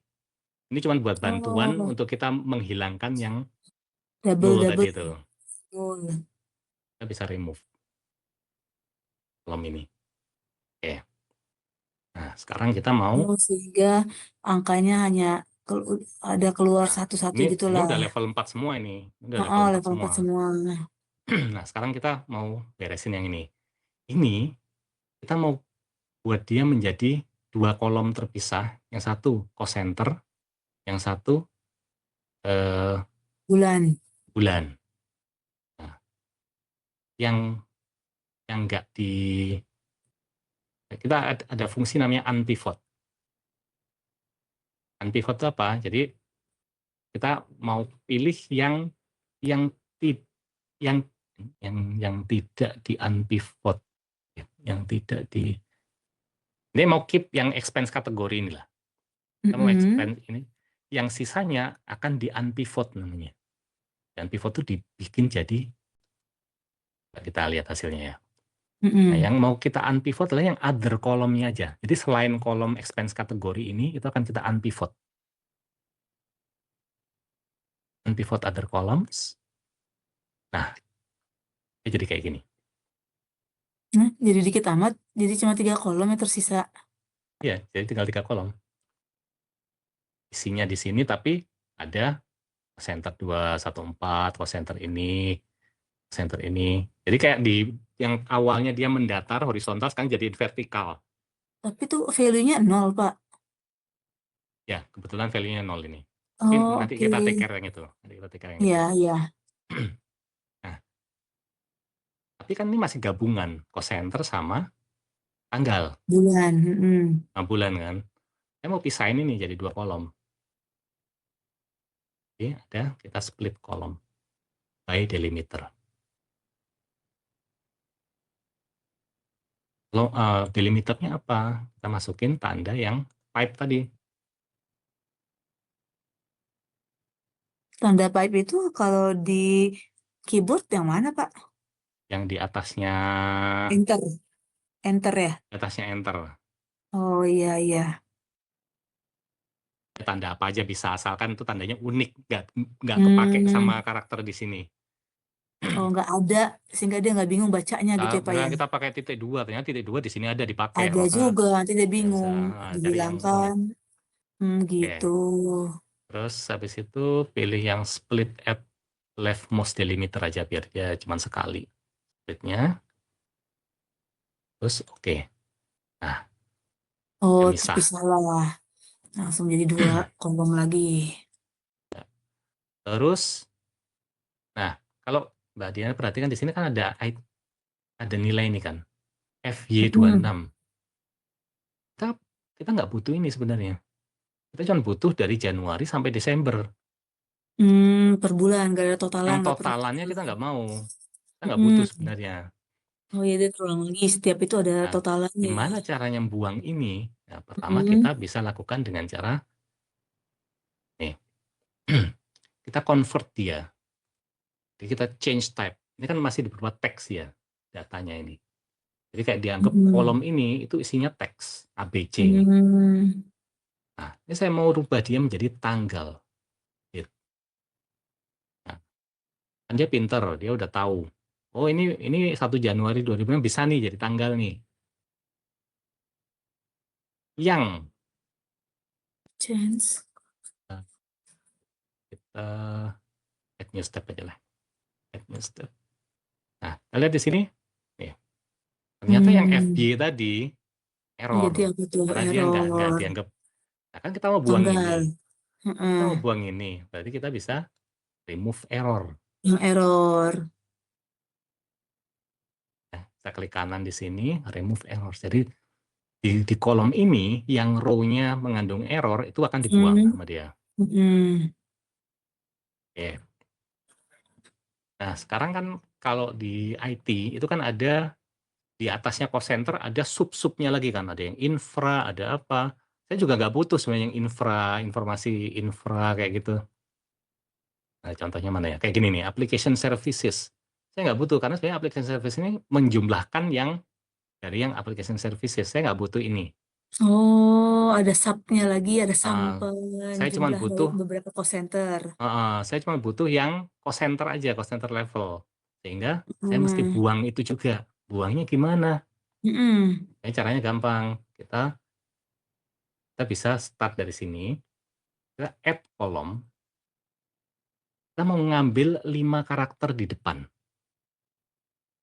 Speaker 1: Ini cuma buat bantuan
Speaker 4: Oh,
Speaker 1: untuk kita menghilangkan yang
Speaker 4: double
Speaker 1: nul
Speaker 4: double
Speaker 1: tadi itu.
Speaker 4: nul.
Speaker 1: Kita bisa remove kolom ini. Oke. Nah, sekarang kita mau.
Speaker 4: Oh, sehingga angkanya hanya ada keluar
Speaker 1: Nah,
Speaker 4: satu-satu
Speaker 1: ini
Speaker 4: gitulah.
Speaker 1: udah level 4 semua ini. Ini udah level
Speaker 4: Oh,
Speaker 1: 4
Speaker 4: level 4
Speaker 1: semua.
Speaker 4: semua.
Speaker 1: Nah, sekarang kita mau beresin yang ini. Ini kita mau buat dia menjadi dua kolom terpisah. Yang satu cost center, yang satu
Speaker 4: Bulan.
Speaker 1: bulan. Nah, yang enggak kita ada fungsi namanya unpivot. Unpivot itu apa? Jadi kita mau pilih yang ti- yang tidak di unpivot, yang tidak di. Ini mau keep yang expense kategori inilah. Kita mau expense ini, yang sisanya akan di unpivot namanya. Unpivot itu dibikin jadi, kita lihat hasilnya ya. Nah, yang mau kita unpivot adalah yang other kolomnya aja. Jadi selain kolom expense kategori ini, itu akan kita unpivot. Unpivot other columns. Nah, ini jadi kayak gini.
Speaker 4: Nah, jadi dikit amat, jadi cuma 3 kolom yang tersisa.
Speaker 1: Ya, jadi tinggal 3 kolom. Isinya di sini, tapi ada center 214, center ini, center ini. Jadi kayak di yang awalnya dia mendatar horizontal, sekarang jadi vertikal.
Speaker 4: Tapi tuh value-nya 0, Pak.
Speaker 1: Ya, kebetulan value-nya 0 ini. Tapi
Speaker 4: Oh,
Speaker 1: nanti
Speaker 4: oke.
Speaker 1: kita take care yang itu. Nanti kita take care yang itu.
Speaker 4: Iya, iya.
Speaker 1: Nah, tapi kan ini masih gabungan cosenter sama tanggal.
Speaker 4: Bulan.
Speaker 1: Nah, bulan kan. Saya mau pisahin ini jadi 2 kolom. Jadi ada kita split kolom by delimiter. Kalau delimiternya apa? Kita masukin tanda yang pipe tadi.
Speaker 4: Tanda pipe itu kalau di keyboard yang mana, Pak?
Speaker 1: Yang di atasnya
Speaker 4: Enter. Enter ya?
Speaker 1: enter.
Speaker 4: Oh, iya, iya.
Speaker 1: Tanda apa aja bisa, asalkan itu tandanya unik, nggak kepake sama karakter di sini.
Speaker 4: Oh, nggak ada, sehingga dia nggak bingung bacanya gitu ya, Pak ya?
Speaker 1: Kita pakai titik 2, ternyata titik 2 di sini ada dipakai.
Speaker 4: Ada juga, nanti dia bingung.
Speaker 1: Cari yang unik.
Speaker 4: Dihilangkan. Gitu.
Speaker 1: Terus habis itu pilih yang split at leftmost delimiter aja, biar dia cuma sekali splitnya. Terus oke. Nah,
Speaker 4: Oh,
Speaker 1: misah.
Speaker 4: tapi salah. Langsung jadi 2 kolom lagi.
Speaker 1: Terus, nah kalau Mbak Diana perhatikan di sini kan ada nilai ini kan, FY26. Kita nggak butuh ini sebenarnya. Kita cuma butuh dari Januari sampai Desember.
Speaker 4: Per bulan, nggak ada totalan.
Speaker 1: Yang
Speaker 4: nggak perlu
Speaker 1: totalannya kita
Speaker 4: totalan.
Speaker 1: nggak mau. Kita nggak butuh sebenarnya.
Speaker 4: Oh iya, dia terulang lagi. Setiap itu ada
Speaker 1: Nah,
Speaker 4: totalannya.
Speaker 1: gimana caranya buang ini? Nah, pertama kita bisa lakukan dengan cara nih, kita convert dia. Jadi kita change type. Ini kan masih berupa teks ya datanya ini. Jadi kayak dianggap kolom ini itu isinya teks ABC ini. Nah, ini saya mau rubah dia menjadi tanggal. Gitu. Nah, kan dia pinter, dia udah tahu. Oh ini 1 Januari 2006 bisa nih jadi tanggal nih. Yang
Speaker 4: Change.
Speaker 1: kita add new step aja lah. Add new step. Nah, kita lihat di sini. Nih. Ternyata yang FY tadi error.
Speaker 4: Jadi apa tuh?
Speaker 1: Karena dia nggak dianggap. Nah, kan kita mau buang
Speaker 4: tanggal.
Speaker 1: ini. Kita mau buang ini. Berarti kita bisa remove error.
Speaker 4: Yang error.
Speaker 1: Nah, kita klik kanan di sini, remove error. Jadi di kolom ini yang row-nya mengandung error itu akan dibuang sama dia. Oke. Nah, sekarang kan kalau di IT itu kan ada di atasnya cost center ada sub-subnya lagi kan, ada yang infra, ada apa. Saya juga nggak butuh sebenarnya yang infra, informasi infra kayak gitu. Nah, contohnya mana ya? Kayak gini nih, application services. Saya nggak butuh karena sebenarnya application service ini menjumlahkan yang dari yang application services. Saya nggak butuh ini.
Speaker 4: Oh, ada sub-nya lagi, ada sampel
Speaker 1: Saya cuma
Speaker 4: jumlah dari
Speaker 1: butuh
Speaker 4: beberapa cost center.
Speaker 1: saya cuma butuh yang cost center aja, cost center level. Sehingga saya mesti buang itu juga. Buangnya gimana? Caranya gampang. Kita bisa start dari sini. Kita add kolom. Kita mau ngambil 5 karakter di depan.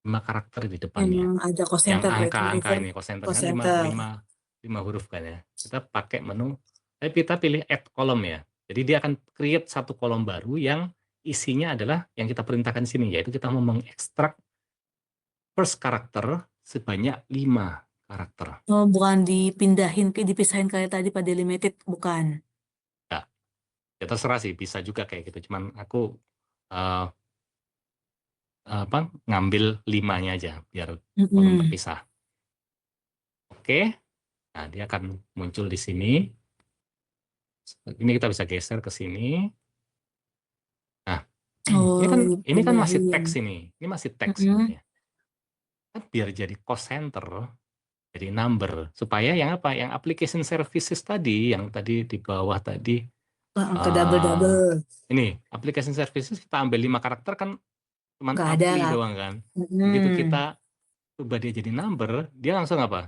Speaker 1: 5 karakter di depannya.
Speaker 4: Yang ada cost
Speaker 1: Yang
Speaker 4: center.
Speaker 1: angka-angka ini, cost center kan 5 huruf kan ya. Kita pakai menu. Kita pilih add kolom ya. Jadi dia akan create satu kolom baru yang isinya adalah yang kita perintahkan di sini, yaitu kita mau mengekstrak first karakter sebanyak 5 karakter.
Speaker 4: Oh, bukan dipisahin kayak tadi pada limited, bukan.
Speaker 1: Nah, ya terserah sih, bisa juga kayak gitu. Cuman aku eh, ngambil 5-nya aja biar kolom
Speaker 4: Mm-mm.
Speaker 1: terpisah. Oke, nah dia akan muncul di sini. Ini kita bisa geser ke sini. Nah,
Speaker 4: Oh,
Speaker 1: ini kan masih
Speaker 4: pindahin.
Speaker 1: teks ini. Ini masih teks
Speaker 4: Mm-mm.
Speaker 1: sebenarnya. Kan biar jadi cost center, jadi number supaya yang apa? Yang application services tadi, yang tadi di bawah tadi.
Speaker 4: Ke double.
Speaker 1: Ini application services kita ambil 5 karakter kan cuman
Speaker 4: Nggak ada.
Speaker 1: apply doang kan. Begitu kita coba dia jadi number, dia langsung apa?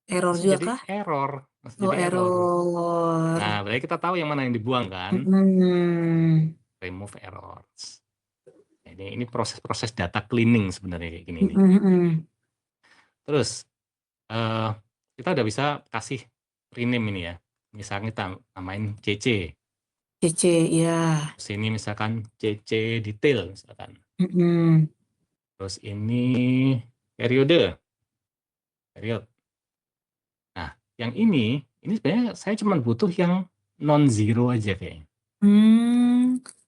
Speaker 4: Error
Speaker 1: Langsung
Speaker 4: juga
Speaker 1: jadi
Speaker 4: kah?
Speaker 1: error. Langsung
Speaker 4: Oh,
Speaker 1: jadi error.
Speaker 4: error.
Speaker 1: Nah, berarti kita tahu yang mana yang dibuang kan?
Speaker 4: Mm-mm.
Speaker 1: Remove errors. Ini proses-proses data cleaning sebenarnya kayak gini nih.
Speaker 4: Mm-mm.
Speaker 1: Terus kita udah bisa kasih rename ini ya. Misalnya kita namain CC.
Speaker 4: CC, ya.
Speaker 1: Terus ini misalkan CC detail misalkan.
Speaker 4: Mm-mm.
Speaker 1: Terus ini period. Nah, yang ini sebenarnya saya cuma butuh yang non-zero aja kayaknya.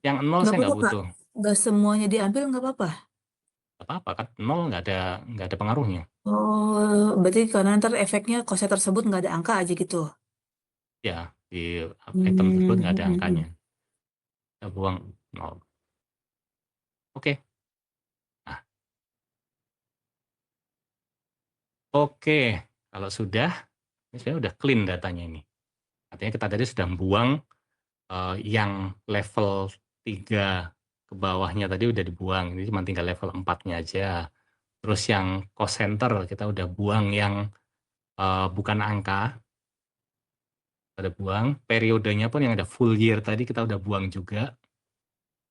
Speaker 1: Yang 0
Speaker 4: Nggak
Speaker 1: saya nggak
Speaker 4: apa-apa, Kak.
Speaker 1: butuh.
Speaker 4: Nggak semuanya diambil, nggak apa-apa.
Speaker 1: Nggak apa-apa kan 0 nggak ada pengaruhnya.
Speaker 4: Oh, berarti karena ntar efeknya kosa tersebut nggak ada angka aja gitu.
Speaker 1: Ya, di item tersebut nggak ada angkanya.
Speaker 4: Hmm.
Speaker 1: Kita buang 0. Oke. Nah, oke. Kalau sudah, ini sebenarnya udah clean datanya ini. Artinya kita tadi sudah buang yang level 3 ke bawahnya tadi udah dibuang. Ini cuma tinggal level 4-nya aja. Terus yang cost center kita udah buang yang bukan angka. Kita udah buang. Periodenya pun yang ada full year tadi kita udah buang juga.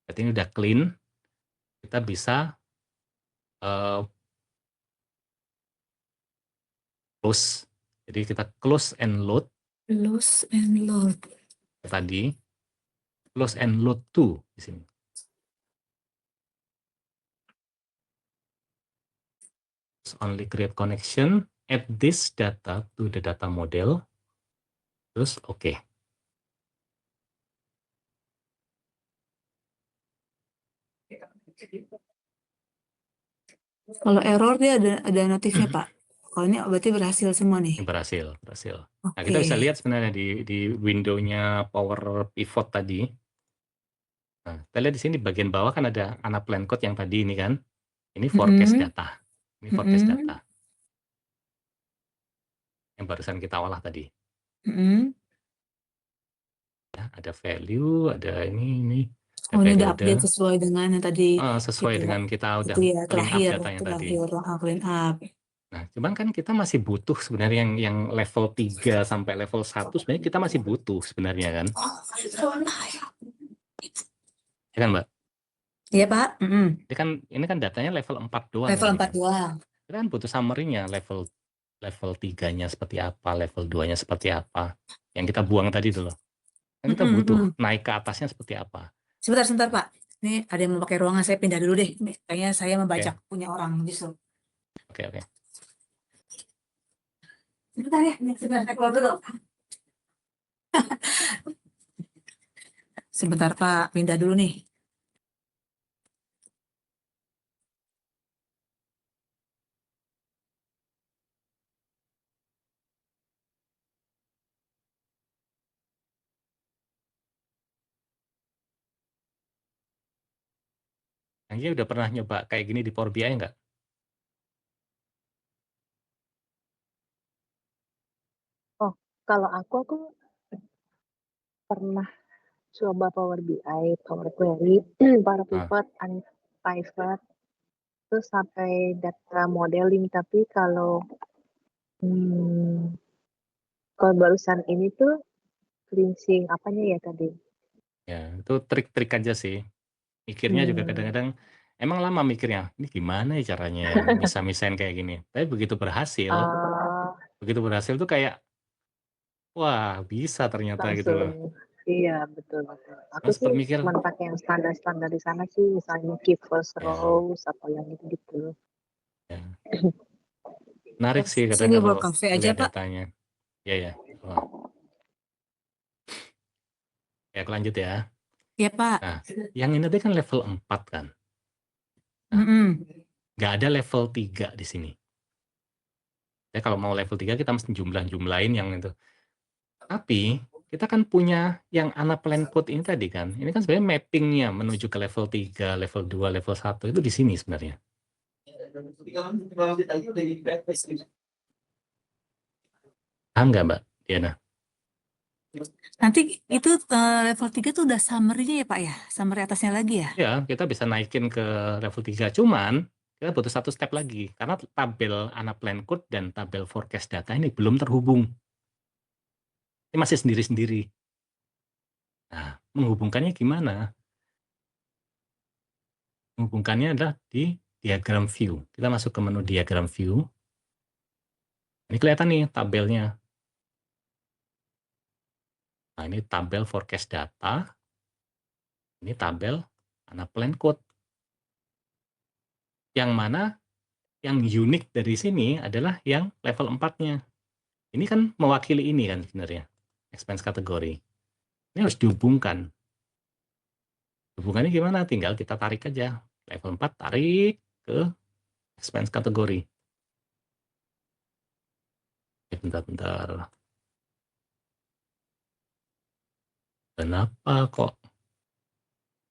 Speaker 1: Berarti ini udah clean. Kita bisa close. Jadi kita close and load
Speaker 4: Close and load.
Speaker 1: tadi. Close and load to di sini. Only create connection, add this data to the data model. Terus oke.
Speaker 4: Kalau error dia ada notifnya, Pak. Kalau ini berarti berhasil semua nih.
Speaker 1: Ini berhasil. Nah,
Speaker 4: Oke.
Speaker 1: kita bisa lihat sebenarnya di window-nya Power Pivot tadi. Nah, kita lihat di sini bagian bawah kan ada unapplied code yang tadi ini kan. Ini forecast data. Ini forecast data. Yang barusan kita olah tadi. Ya, ada value, ada ini.
Speaker 4: Oh, ini udah
Speaker 1: periode.
Speaker 4: update sesuai dengan yang tadi.
Speaker 1: Sesuai dengan kita udah
Speaker 4: Itu ya,
Speaker 1: clean up
Speaker 4: terakhir
Speaker 1: datanya tadi.
Speaker 4: clean up.
Speaker 1: Nah, cuman kan kita masih butuh sebenarnya yang level 3 sampai level 1 sebenarnya kita masih butuh sebenarnya kan. Ya kan, Mbak?
Speaker 4: Iya, Pak.
Speaker 1: Ini kan datanya level 4 doang.
Speaker 4: Level
Speaker 1: kan
Speaker 4: 4 doang.
Speaker 1: Kita kan butuh summary-nya level 3-nya seperti apa, level 2-nya seperti apa. Yang kita buang tadi dulu. Kan kita butuh naik ke atasnya seperti apa.
Speaker 4: Sebentar, Pak. Ini ada yang mau pakai ruangan, saya pindah dulu deh. Nih, kayaknya saya membaca punya orang justru.
Speaker 1: Oke.
Speaker 4: Sebentar ya, sebentar saya keluar dulu. Sebentar, Pak, pindah dulu nih.
Speaker 1: Anggi udah pernah nyoba kayak gini di Power BI nggak?
Speaker 2: Oh, kalau aku pernah coba Power BI, Power Query, Power Pivot, Unpivot, terus sampai data modeling. Tapi kalau barusan ini tuh cleansing apanya ya tadi?
Speaker 1: Ya, itu trik-trik aja sih. Mikirnya juga kadang-kadang emang lama mikirnya. Ini gimana ya caranya ya misa-misain kayak gini. Tapi begitu berhasil tuh kayak wah bisa ternyata gitu loh.
Speaker 2: langsung. Iya, betul betul. Aku
Speaker 1: Terus
Speaker 2: sih
Speaker 1: berpikir,
Speaker 2: cuma pakai yang standar-standar di sana sih, misalnya keep first
Speaker 1: ya,
Speaker 2: rows atau yang gitu-gitu.
Speaker 1: ya. Menarik
Speaker 4: Terus
Speaker 1: sih kadang
Speaker 4: sini
Speaker 1: kalau
Speaker 4: World Cafe aja,
Speaker 1: lihat
Speaker 4: Pak.
Speaker 1: datanya. Ya ya. Wah. Ya aku lanjut ya.
Speaker 4: Ya, Pak.
Speaker 1: Nah, yang ini tadi kan level 4 kan. Nah,
Speaker 4: Mm-mm.
Speaker 1: nggak ada level 3 di sini. Ya kalau mau level 3 kita mesti jumlahin yang itu. Tapi kita kan punya yang Anaplan Code ini tadi kan. Ini kan sebenarnya mappingnya menuju ke level 3, level 2, level 1 itu di sini sebenarnya. Paham nggak Mbak Diana?
Speaker 4: Nanti itu level 3 tuh udah summary-nya ya, Pak ya? Summary atasnya lagi ya?
Speaker 1: Ya, kita bisa naikin ke level 3. Cuman kita butuh satu step lagi. Karena tabel Anaplan Code dan tabel forecast data ini belum terhubung. Ini masih sendiri-sendiri. Nah, menghubungkannya gimana? Menghubungkannya adalah di diagram view. Kita masuk ke menu diagram view. Ini kelihatan nih tabelnya. Nah, ini tabel forecast data. Ini tabel Anaplan Code. Yang mana yang unik dari sini adalah yang level 4-nya. Ini kan mewakili ini kan sebenarnya. Expense kategori. Ini harus dihubungkan. Hubungannya gimana? Tinggal kita tarik aja. Level 4 tarik ke expense kategori. Bentar-bentar. Kenapa kok?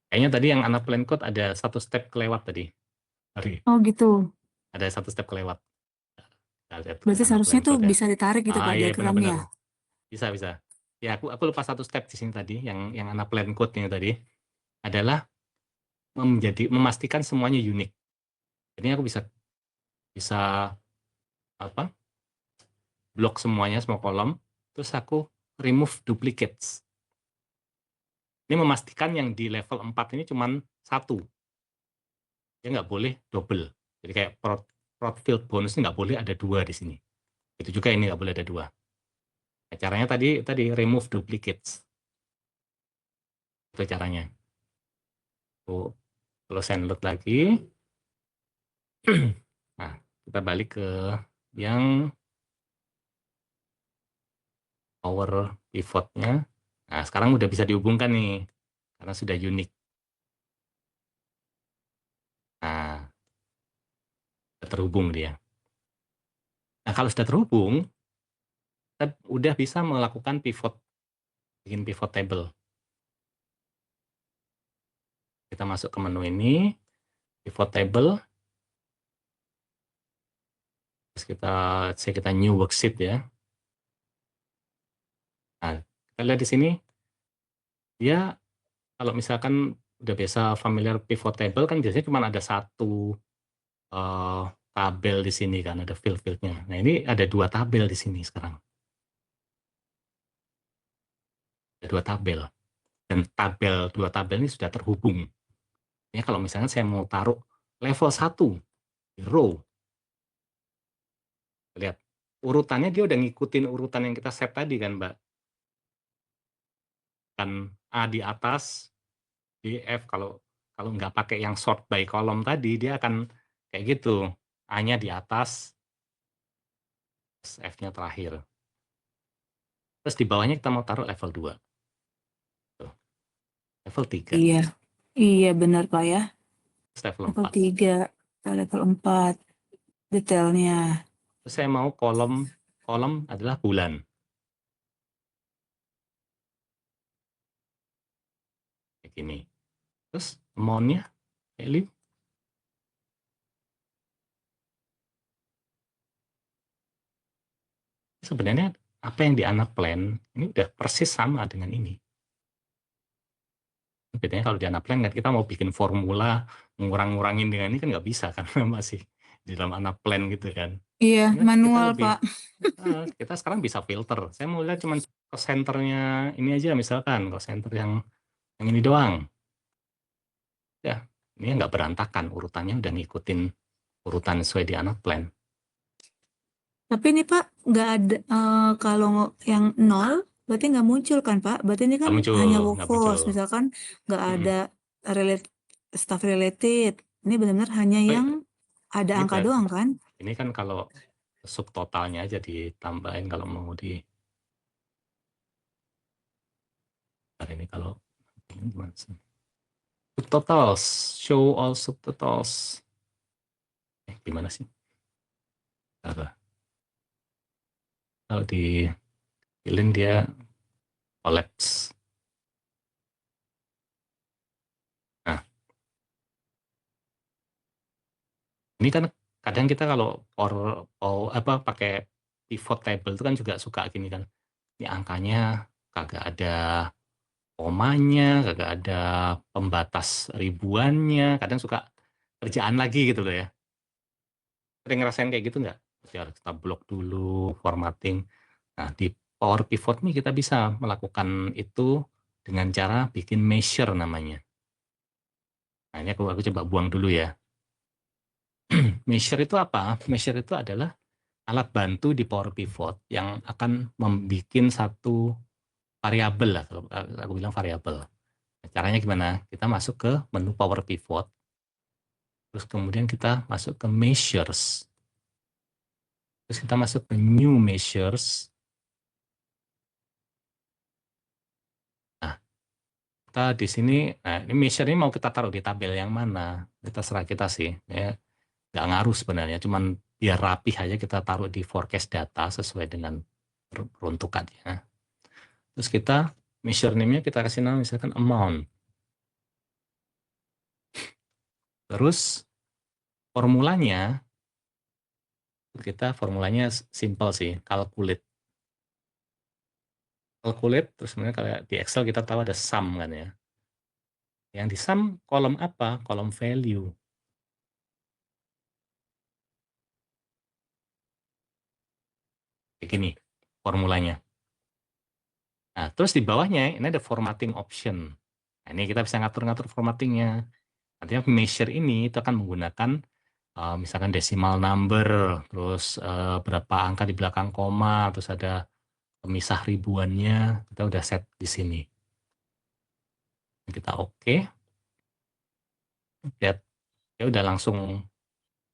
Speaker 1: Kayaknya tadi yang Anaplan Code ada satu step kelewat tadi.
Speaker 4: Oh gitu.
Speaker 1: Ada satu step kelewat. Kita lihat ke
Speaker 4: Berarti seharusnya
Speaker 1: Anaplan
Speaker 4: tuh
Speaker 1: Code ya.
Speaker 4: bisa ditarik gitu Pak
Speaker 1: Iya benar-benar.
Speaker 4: diagramnya.
Speaker 1: Bisa. Ya aku lupa satu step di sini tadi yang Anaplan Code-nya tadi adalah memastikan semuanya unik. Jadi aku bisa apa? Blok semuanya semua kolom, terus aku remove duplicates. Ini memastikan yang di level 4 ini cuma satu. Dia nggak boleh double. Jadi kayak prot field bonus ini nggak boleh ada 2 di sini. Itu juga ini nggak boleh ada 2. Nah, caranya tadi remove duplicates. Itu caranya. Tuh, kalau load lagi. Nah, kita balik ke yang power pivotnya. Nah, sekarang udah bisa dihubungkan nih, karena sudah unik. Nah, sudah terhubung dia. Nah, kalau sudah terhubung, kita udah bisa melakukan pivot, bikin pivot table. Kita masuk ke menu ini, pivot table. Terus kita new worksheet ya. Nah, kita lihat di sini, dia kalau misalkan udah biasa familiar pivot table kan biasanya cuma ada satu tabel di sini kan, ada field-fieldnya. Nah ini ada 2 tabel di sini sekarang. Ada 2 tabel. Dan 2 tabel ini sudah terhubung. Ya kalau misalnya saya mau taruh level 1 di row, lihat urutannya dia udah ngikutin urutan yang kita set tadi kan Mbak. Kan A di atas, di F kalau nggak pakai yang sort by column tadi dia akan kayak gitu. A-nya di atas, F-nya terakhir. Terus di bawahnya kita mau taruh level 2. Tuh. Level 3.
Speaker 4: Iya. Iya benar Pak ya.
Speaker 1: Terus level
Speaker 4: Level
Speaker 1: 4.
Speaker 4: 3, level 4 detailnya.
Speaker 1: Terus saya mau kolom adalah bulan. Kayak gini. Terus amount-nya value. Sebenarnya apa yang di Anaplan ini udah persis sama dengan ini. Bedanya kalau di Anaplan kan kita mau bikin formula, ngurang-ngurangin dengan ini kan nggak bisa karena masih di dalam Anaplan gitu kan.
Speaker 4: Iya,
Speaker 1: Kita
Speaker 4: manual
Speaker 1: lebih,
Speaker 4: Pak.
Speaker 1: kita sekarang bisa filter. Saya mau lihat cuma cost centernya ini aja misalkan, cost center yang ini doang. Ya, ini nggak berantakan, urutannya udah ngikutin urutan sesuai di Anaplan.
Speaker 4: Tapi ini Pak, nggak ada, kalau yang 0, berarti nggak muncul kan Pak? Berarti ini kan hanya
Speaker 1: Nggak muncul.
Speaker 4: workforce, misalkan nggak
Speaker 1: Mm-mm.
Speaker 4: ada staff related. Ini benar-benar hanya
Speaker 1: Oh,
Speaker 4: yang ada
Speaker 1: ini
Speaker 4: angka doang kan?
Speaker 1: ini kan kalau subtotalnya aja ditambahin kalau mau di ini kalau ini gimana sih? Subtotals, show all subtotals. Gimana sih? Apa? Kalau di filling dia collapse. Nah, ini kan kadang kita kalau pakai pivot table itu kan juga suka gini kan. Ini angkanya kagak ada komanya, kagak ada pembatas ribuannya, kadang suka kerjaan lagi gitu loh ya. Sering ngerasain kayak gitu nggak? Harus kita blok dulu, formatting. Nah, di Power Pivot nih kita bisa melakukan itu dengan cara bikin measure namanya. Nah, ini aku coba buang dulu ya. Measure itu apa? Measure itu adalah alat bantu di Power Pivot yang akan membuat satu variabel lah, kalau aku bilang variabel. Caranya gimana? Kita masuk ke menu Power Pivot, terus kemudian kita masuk ke Measures, terus kita masuk ke New Measures. Nah, kita di sini, nah ini measure ini mau kita taruh di tabel yang mana? Kita serah kita sih, ya nggak ngaruh sebenarnya, cuman biar rapih aja kita taruh di forecast data sesuai dengan peruntukannya. Terus kita measure name-nya kita kasih nama misalkan amount. Terus formulanya simple sih, calculate. Calculate terus sebenarnya kalau di Excel kita tahu ada sum kan ya. Yang di sum kolom apa? Kolom value. Kayak gini formulanya. Nah, terus di bawahnya ini ada formatting option. Nah, ini kita bisa ngatur-ngatur formattingnya. Artinya measure ini itu akan menggunakan misalkan decimal number, terus berapa angka di belakang koma, terus ada pemisah ribuannya, kita udah set di sini. Kita oke. Lihat, ya udah langsung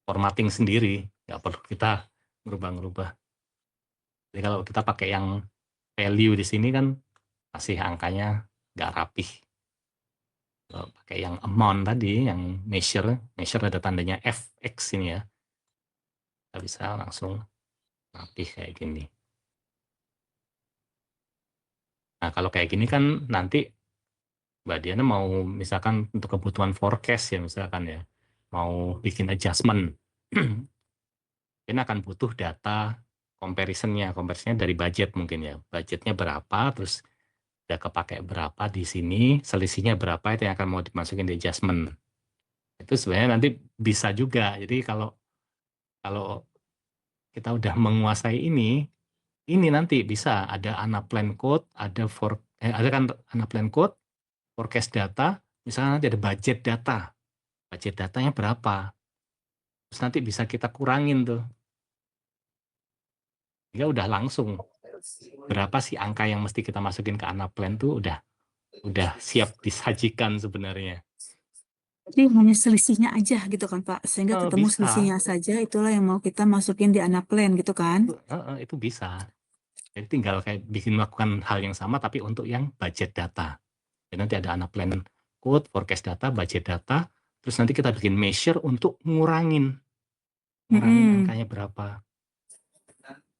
Speaker 1: formatting sendiri, nggak perlu kita ngerubah-ngerubah. Jadi kalau kita pakai yang value di sini kan masih angkanya nggak rapih. Kalau pakai yang amount tadi, yang measure ada tandanya FX ini ya, kita bisa langsung rapih kayak gini. Nah, kalau kayak gini kan nanti Mbak Diana mau misalkan untuk kebutuhan forecast ya misalkan ya, mau bikin adjustment, ini akan butuh data comparisonnya dari budget mungkin ya, budgetnya berapa, terus udah kepake berapa di sini, selisihnya berapa itu yang akan mau dimasukin di adjustment. Itu sebenarnya nanti bisa juga. Jadi kalau kita udah menguasai ini nanti bisa ada unplanned code, ada kan unplanned code, forecast data, misalnya nanti ada budget data. Budget datanya berapa? Terus nanti bisa kita kurangin tuh. Ya udah langsung berapa sih angka yang mesti kita masukin ke unplanned tuh udah siap disajikan sebenarnya.
Speaker 4: Jadi hanya selisihnya aja gitu kan Pak, sehingga ketemu
Speaker 1: Bisa,
Speaker 4: selisihnya saja, itulah yang mau kita masukin di unplanned gitu kan?
Speaker 1: itu bisa. Jadi tinggal kayak melakukan hal yang sama tapi untuk yang budget data. Jadi nanti ada unplanned code, forecast data, budget data, terus nanti kita bikin measure untuk ngurangin angkanya berapa.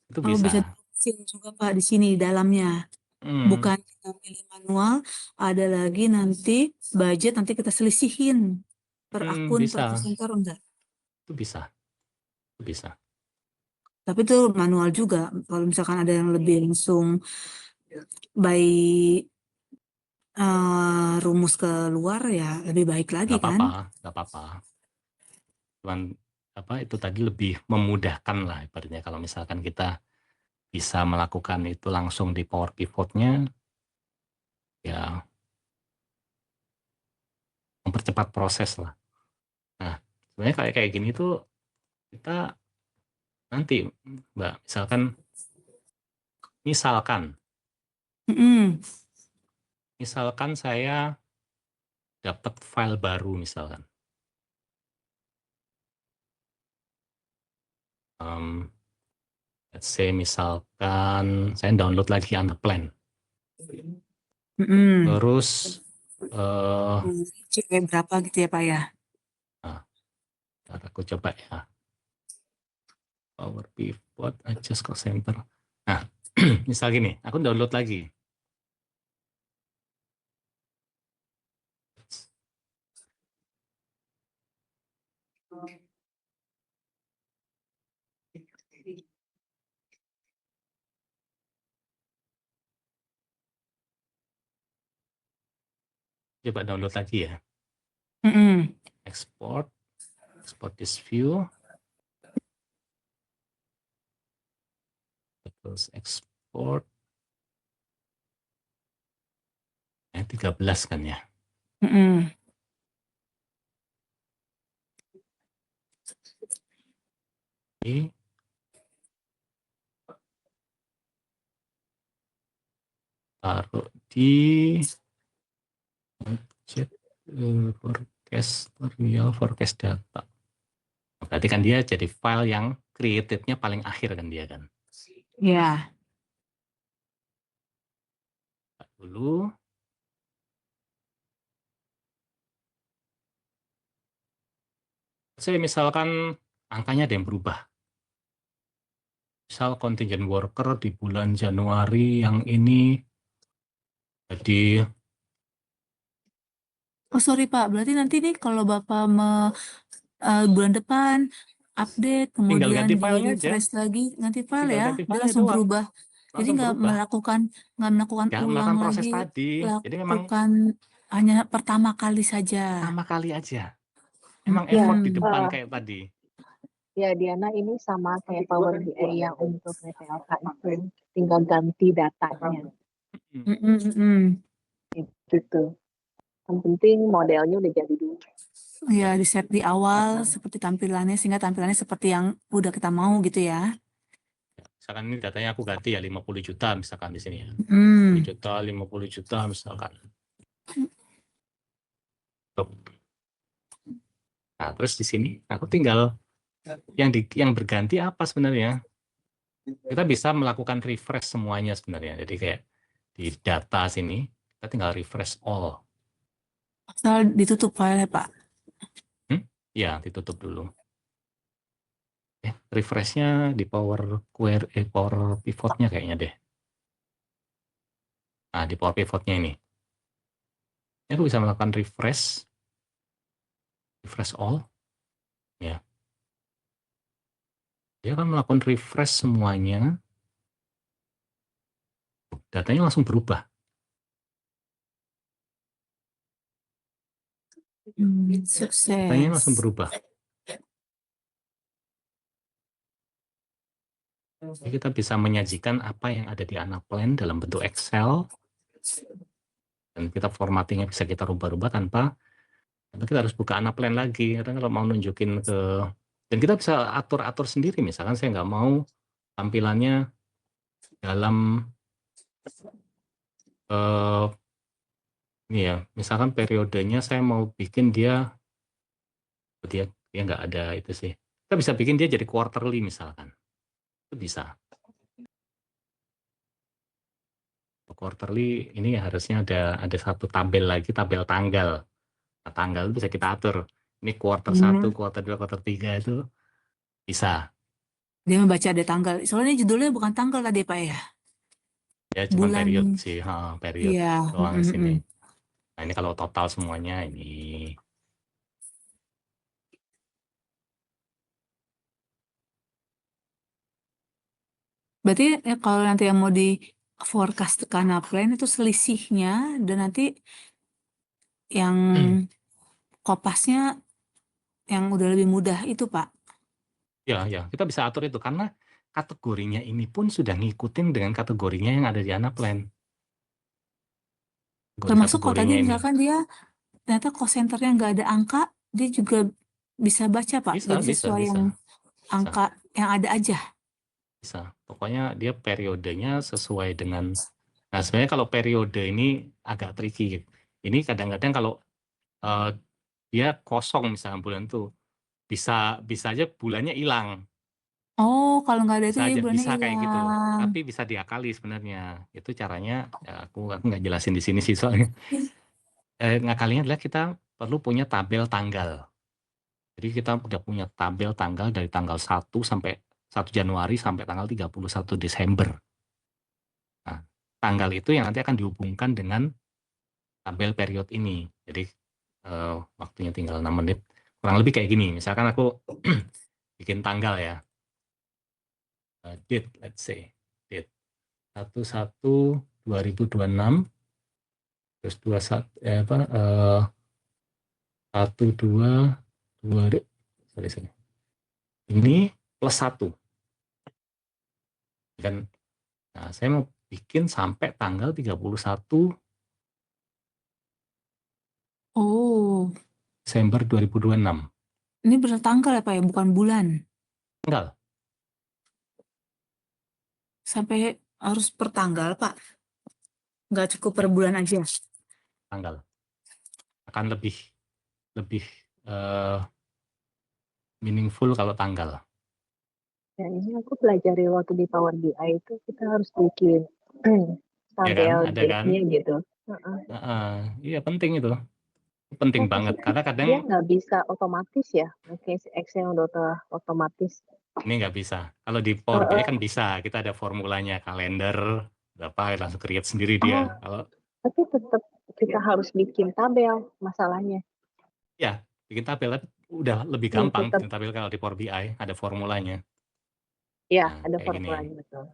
Speaker 1: Itu
Speaker 4: Oh, bisa
Speaker 1: bisa.
Speaker 4: juga Pak di sini di dalamnya. Bukan kita pilih manual, ada lagi nanti budget, nanti kita selisihin per akun, per
Speaker 1: Bisa.
Speaker 4: presenter, enggak.
Speaker 1: Itu bisa. Itu bisa.
Speaker 4: Tapi itu manual juga. Kalau misalkan ada yang lebih langsung by rumus keluar ya lebih baik lagi
Speaker 1: Nggak
Speaker 4: kan?
Speaker 1: apa-apa, nggak apa-apa. Cuman itu tadi lebih memudahkan lah ibaratnya kalau misalkan kita bisa melakukan itu langsung di Power Pivot-nya, ya mempercepat proses lah. Nah, sebenarnya kayak gini tuh kita nanti Mbak, misalkan
Speaker 4: Mm-mm.
Speaker 1: saya dapat file baru misalkan. Let's say misalkan saya download lagi Anaplan.
Speaker 4: Mm-mm.
Speaker 1: Terus
Speaker 4: Cek berapa gitu ya Pak ya?
Speaker 1: ntar aku coba ya. Power Pivot, adjust cost center. Nah, misal gini, aku download lagi. Coba download lagi ya.
Speaker 4: Mm-mm.
Speaker 1: Export this view. Terus export. 13 kan ya.
Speaker 4: Mm-mm.
Speaker 1: Oke. Taruh di object forecast data. Berarti kan dia jadi file yang created-nya paling akhir kan dia kan.
Speaker 4: Ya.
Speaker 1: Dulu. Saya misalkan angkanya ada yang berubah. Misal contingent worker di bulan Januari yang ini jadi
Speaker 4: Oh sorry Pak, berarti nanti nih kalau Bapak bulan depan update,
Speaker 1: tinggal
Speaker 4: kemudian
Speaker 1: ganti
Speaker 4: di
Speaker 1: filenya aja.
Speaker 4: refresh lagi, ganti file
Speaker 1: Tinggal
Speaker 4: ya,
Speaker 1: ganti
Speaker 4: dia
Speaker 1: filenya
Speaker 4: langsung
Speaker 1: doang.
Speaker 4: berubah. Jadi
Speaker 1: Langsung
Speaker 4: nggak
Speaker 1: berubah.
Speaker 4: melakukan
Speaker 1: Ya,
Speaker 4: ulang
Speaker 1: melakukan proses
Speaker 4: lagi,
Speaker 1: tadi. Jadi memang
Speaker 4: lakukan hanya pertama kali saja.
Speaker 1: pertama kali aja. Memang
Speaker 2: Ya,
Speaker 1: effort di depan kayak tadi.
Speaker 2: ya Diana, ini sama kayak Power BI yang untuk PPLK itu, tinggal ganti datanya. Gitu. Yang penting modelnya udah jadi dulu.
Speaker 4: Ya, di set di awal seperti tampilannya sehingga tampilannya seperti yang udah kita mau gitu ya.
Speaker 1: Misalkan ini datanya aku ganti ya 50 juta misalkan di sini ya. 50 juta misalkan. Nah, terus di sini aku tinggal yang berganti apa sebenarnya? Kita bisa melakukan refresh semuanya sebenarnya. Jadi kayak di data sini kita tinggal refresh all.
Speaker 4: Asal ditutup file Pak.
Speaker 1: Ya, ditutup dulu. Refresh-nya di Power Pivot-nya kayaknya deh. Nah, di Power Pivot-nya ini. Aku bisa melakukan refresh all. Ya. Dia akan melakukan refresh semuanya. Datanya langsung berubah.
Speaker 4: Sukses.
Speaker 1: Datanya langsung berubah. Jadi kita bisa menyajikan apa yang ada di Anaplan dalam bentuk Excel. Dan kita formattingnya bisa kita rubah-rubah tanpa kita harus buka Anaplan lagi. Karena kalau mau nunjukin ke... Dan kita bisa atur-atur sendiri. Misalkan saya nggak mau tampilannya dalam... ini ya, misalkan periodenya saya mau bikin dia nggak ada itu sih. Kita bisa bikin dia jadi quarterly misalkan. Itu bisa. Quarterly ini harusnya ada satu tabel lagi, tabel tanggal. Nah, tanggal itu bisa kita atur. Ini quarter 1, quarter 2, quarter 3 itu bisa.
Speaker 4: Dia membaca ada tanggal. Soalnya judulnya bukan tanggal tadi Pak ya.
Speaker 1: Ya cuma
Speaker 4: Bulan.
Speaker 1: period sih, period
Speaker 4: Iya.
Speaker 1: doang di sini. Nah, ini kalau total semuanya ini.
Speaker 4: Berarti ya, kalau nanti yang mau di forecast ke Anaplan itu selisihnya dan nanti yang kopasnya yang udah lebih mudah itu Pak.
Speaker 1: Ya, kita bisa atur itu karena kategorinya ini pun sudah ngikutin dengan kategorinya yang ada di Anaplan.
Speaker 4: Termasuk kalau tadi
Speaker 1: Kategorinya ini.
Speaker 4: misalkan dia ternyata cost centernya nggak ada angka, dia juga bisa baca Pak.
Speaker 1: Bisa,
Speaker 4: Jadi sesuai yang angka yang ada aja.
Speaker 1: Bisa. Pokoknya dia periodenya sesuai dengan. Nah, sebenarnya kalau periode ini agak tricky. Ini kadang-kadang kalau dia kosong misalnya bulan itu bisa aja bulannya hilang.
Speaker 4: Oh, kalau nggak ada itu
Speaker 1: Bisa
Speaker 4: jadi
Speaker 1: aja
Speaker 4: bulannya
Speaker 1: bisa kayak gitu.
Speaker 4: hilang.
Speaker 1: Tapi bisa diakali sebenarnya. Itu caranya ya aku nggak jelasin di sini sih soalnya. Ngakalinya adalah kita perlu punya tabel tanggal. Jadi kita udah punya tabel tanggal dari tanggal 1 sampai 1 Januari sampai tanggal 31 Desember. Nah, tanggal itu yang nanti akan dihubungkan dengan tabel period ini. Jadi waktunya tinggal 6 menit. Kurang lebih kayak gini. Misalkan aku bikin tanggal ya. Date, let's say. Date 1/1/2026. Terus 21, 1/2/2. Sorry. Ini plus 1. Dan nah, saya mau bikin sampai tanggal 31
Speaker 4: Oh,
Speaker 1: Desember 2026.
Speaker 4: ini bertanggal ya Pak ya, bukan bulan.
Speaker 1: Tanggal.
Speaker 4: Sampai harus per tanggal Pak. Nggak cukup per bulan aja.
Speaker 1: Tanggal. Akan lebih meaningful kalau tanggal.
Speaker 2: Ya, ini aku pelajari waktu di Power BI itu kita harus bikin
Speaker 1: Ya kan,
Speaker 2: tabel
Speaker 1: ada kan?
Speaker 2: date-nya gitu.
Speaker 1: Iya penting itu. Penting
Speaker 2: Oh, tapi
Speaker 1: banget karena
Speaker 2: dia
Speaker 1: kadang
Speaker 2: nggak bisa otomatis ya, pakai si Excel udah otomatis.
Speaker 1: ini nggak bisa. Kalau di Power BI kan bisa. Kita ada formulanya kalender berapa langsung create sendiri
Speaker 2: Oh,
Speaker 1: dia. Kalau
Speaker 2: tapi tetap kita harus bikin tabel masalahnya.
Speaker 1: ya bikin tabel tapi udah lebih gampang
Speaker 2: Tetap
Speaker 1: bikin tabel kalau di Power BI ada formulanya.
Speaker 2: ya
Speaker 1: Nah,
Speaker 2: ada
Speaker 1: kayak gini.
Speaker 2: formulanya betul.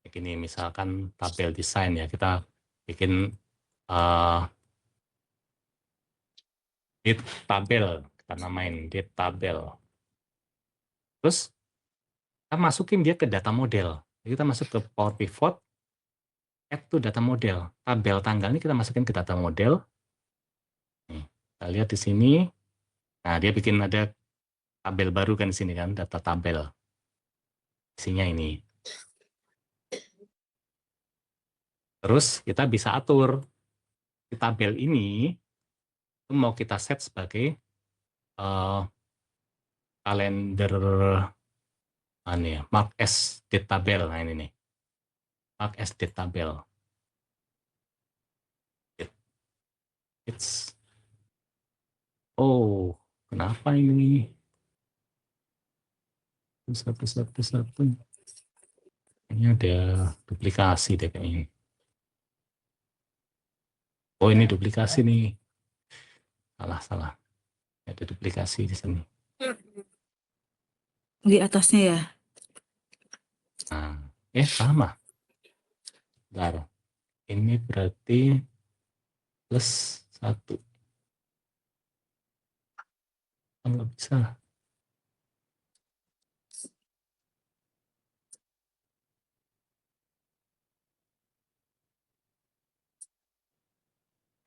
Speaker 1: Kayak gini misalkan tabel desain ya kita bikin date tabel, kita namain date tabel. Terus kita masukin dia ke data model. Jadi kita masuk ke Power Pivot, add to data model. Tabel tanggal ini kita masukin ke data model. Nih, kita lihat di sini. Nah, dia bikin ada tabel baru kan di sini kan, data tabel. Isinya ini. Terus kita bisa atur di tabel ini itu mau kita set sebagai kalender ya, mark as date tabel. Nah ini nih. Mark as date tabel. It's kenapa ini? Satu. Ini ada duplikasi deh kayaknya. Oh ini duplikasi nih. Salah. Ada duplikasi di sini.
Speaker 4: Di atasnya ya.
Speaker 1: Nah, sama. Bentar. Ini berarti plus 1. Nggak bisa.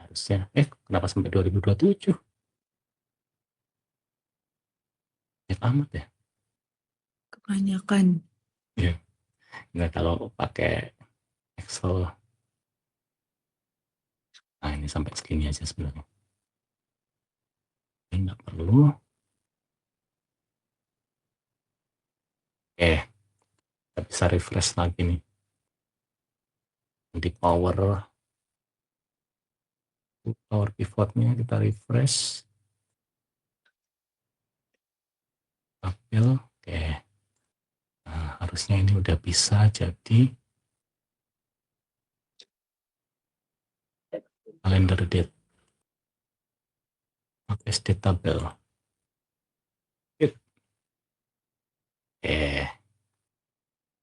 Speaker 1: Harusnya. Kenapa sampai 2027? Amat ya.
Speaker 4: Kebanyakan.
Speaker 1: Ya. Nggak kalau pakai Excel. Nah ini sampai segini aja sebenarnya. Ini nggak perlu. Kita bisa refresh lagi nih. Di power pivotnya kita refresh. Tabel. Oke. Nah, harusnya ini udah bisa jadi calendar date. Pakai date tabel.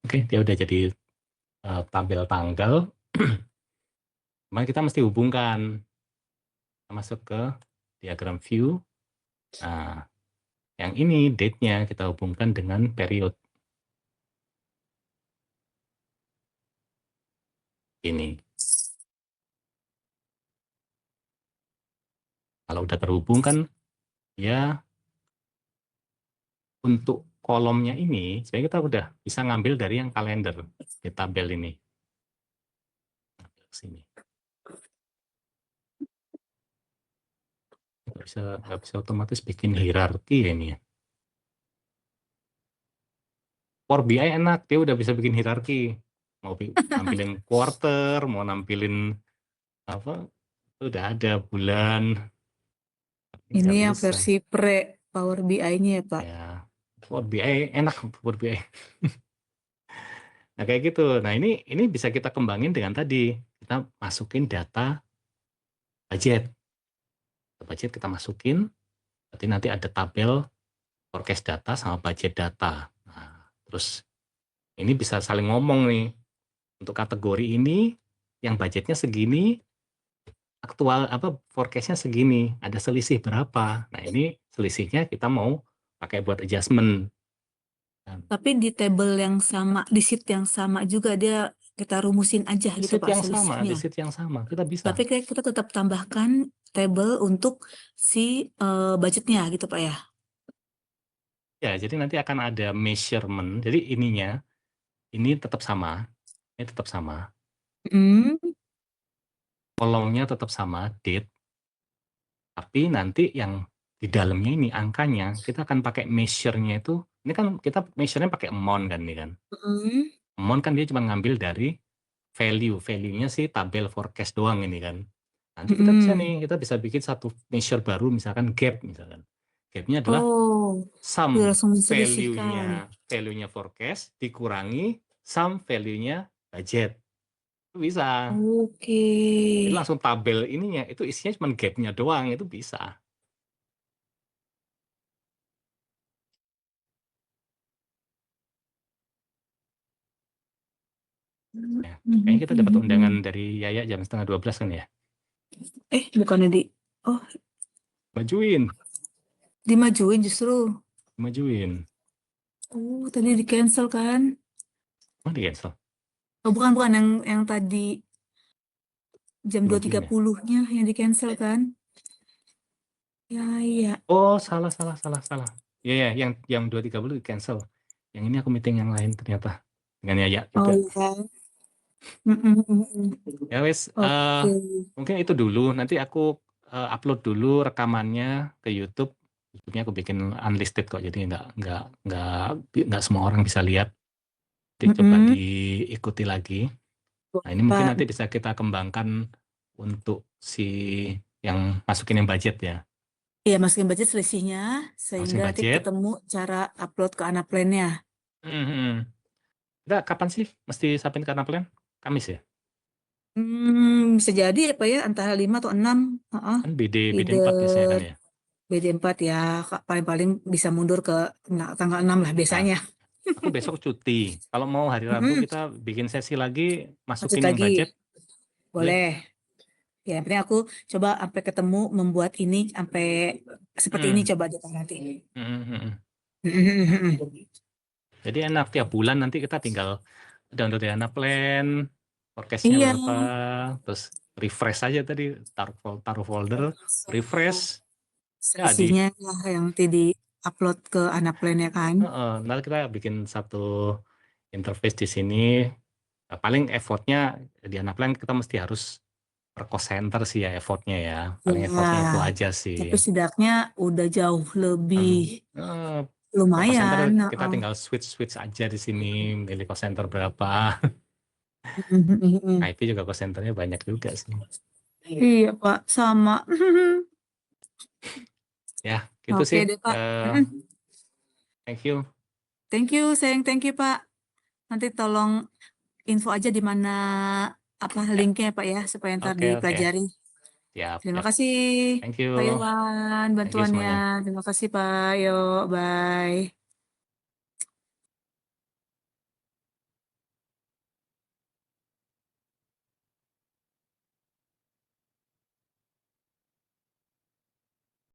Speaker 1: Oke, dia udah jadi tabel tanggal. Cuman kita mesti hubungkan. Kita masuk ke diagram view. Nah, yang ini date-nya kita hubungkan dengan period. Ini. Kalau udah terhubung kan, ya untuk kolomnya ini sebenarnya kita udah bisa ngambil dari yang kalender di tabel ini. Sini. Nggak bisa otomatis bikin hierarki ya ini ya. Power BI enak, dia udah bisa bikin hierarki. Mau nampilin quarter, mau nampilin apa, udah ada bulan.
Speaker 4: Ini
Speaker 1: Nggak
Speaker 4: yang
Speaker 1: bisa.
Speaker 4: versi pre-Power BI-nya ya, Pak.
Speaker 1: Ya, Power BI enak, Power BI. Nah, kayak gitu. Nah, ini bisa kita kembangin dengan tadi. Kita masukin data budget. Budget kita masukin, berarti nanti ada tabel forecast data sama budget data. Nah, terus ini bisa saling ngomong nih. Untuk kategori ini, yang budgetnya segini, aktual apa forecastnya segini, ada selisih berapa. Nah, ini selisihnya kita mau pakai buat adjustment.
Speaker 4: Tapi di table yang sama, di sheet yang sama juga dia kita rumusin aja
Speaker 1: Di
Speaker 4: gitu
Speaker 1: sheet
Speaker 4: Pak
Speaker 1: yang sama, di
Speaker 4: selisihnya.
Speaker 1: sheet yang sama, kita bisa.
Speaker 4: Tapi kita tetap tambahkan table untuk si budgetnya gitu Pak ya.
Speaker 1: Ya, jadi nanti akan ada measurement. Jadi ininya, ini tetap sama, ini tetap sama.
Speaker 4: Hmm.
Speaker 1: Kolomnya tetap sama, date. Tapi nanti yang di dalamnya ini angkanya, kita akan pakai measure-nya itu. Ini kan kita measure-nya pakai amount kan nih kan. Amount kan dia cuma ngambil dari value-nya sih tabel forecast doang ini kan. Nanti kita bisa nih, kita bisa bikin satu measure baru misalkan gap misalkan. Gap-nya adalah sum
Speaker 4: langsung diselisihkan.
Speaker 1: value-nya forecast dikurangi sum value-nya budget. Itu bisa.
Speaker 4: Oke.
Speaker 1: Jadi langsung tabel ininya itu isinya cuma gap-nya doang, itu bisa. Ya, kayaknya kita dapat undangan dari Yaya jam 11:30 kan ya?
Speaker 4: Bukannya oh,
Speaker 1: Majuin.
Speaker 4: dimajuin justru.
Speaker 1: Majuin.
Speaker 4: Oh, tadi di cancel kan?
Speaker 1: Oh, di cancel.
Speaker 4: Oh, bukan yang tadi jam
Speaker 1: Majuin ya?
Speaker 4: 2.30-nya yang di cancel kan? Ya, iya.
Speaker 1: Oh, salah. Ya, yang 2.30 di cancel. Yang ini aku meeting yang lain ternyata. Dengan Yaya juga.
Speaker 4: Oh, iya.
Speaker 1: Ya wes,
Speaker 4: Oke.
Speaker 1: mungkin itu dulu. Nanti aku upload dulu rekamannya ke YouTube. YouTube-nya aku bikin unlisted kok, jadi nggak semua orang bisa lihat. Jadi coba diikuti lagi. Nah, ini mungkin nanti bisa kita kembangkan untuk si yang masukin yang budget ya.
Speaker 4: Iya, masukin budget selisihnya, sehingga nanti
Speaker 1: budget.
Speaker 4: ketemu cara upload ke Anaplan-nya.
Speaker 1: Kita kapan sih mesti submit ke Anaplan? Kamis ya?
Speaker 4: Bisa jadi ya Pak ya, antara 5 atau 6.
Speaker 1: Kan BD 4 biasanya kan ya?
Speaker 4: BD 4 ya, paling bisa mundur ke tanggal 6 lah biasanya.
Speaker 1: Aku besok cuti. Kalau mau hari Rabu kita bikin sesi lagi, masukin yang
Speaker 4: lagi.
Speaker 1: budget.
Speaker 4: Boleh. Ya, yang penting aku coba sampai ketemu membuat ini sampai seperti ini coba deh nanti.
Speaker 1: Jadi enak, tiap bulan nanti kita tinggal download Anaplan, forecast-nya berapa, terus refresh aja tadi, taruh folder, refresh.
Speaker 4: Selisihnya yang nanti di-upload ke Anaplan ya kan.
Speaker 1: Nanti kita bikin satu interface di sini. Paling effortnya di Anaplan kita mesti harus per cost center sih ya effortnya ya. Paling effortnya itu aja sih.
Speaker 4: Tapi setidaknya udah jauh lebih lumayan.
Speaker 1: Cost center kita tinggal switch aja di sini, milih cost center berapa. IP juga cost centernya banyak juga sih.
Speaker 4: Iya Pak, sama.
Speaker 1: Ya, gitu sih.
Speaker 4: Deh, Pak.
Speaker 1: Thank you.
Speaker 4: Thank you, sayang. Thank you, Pak. Nanti tolong info aja di mana linknya Pak ya, supaya ntar dipelajari. Terima kasih
Speaker 1: Thank you.
Speaker 4: Pak Irwan bantuannya. Terima kasih Pak. Yo, bye.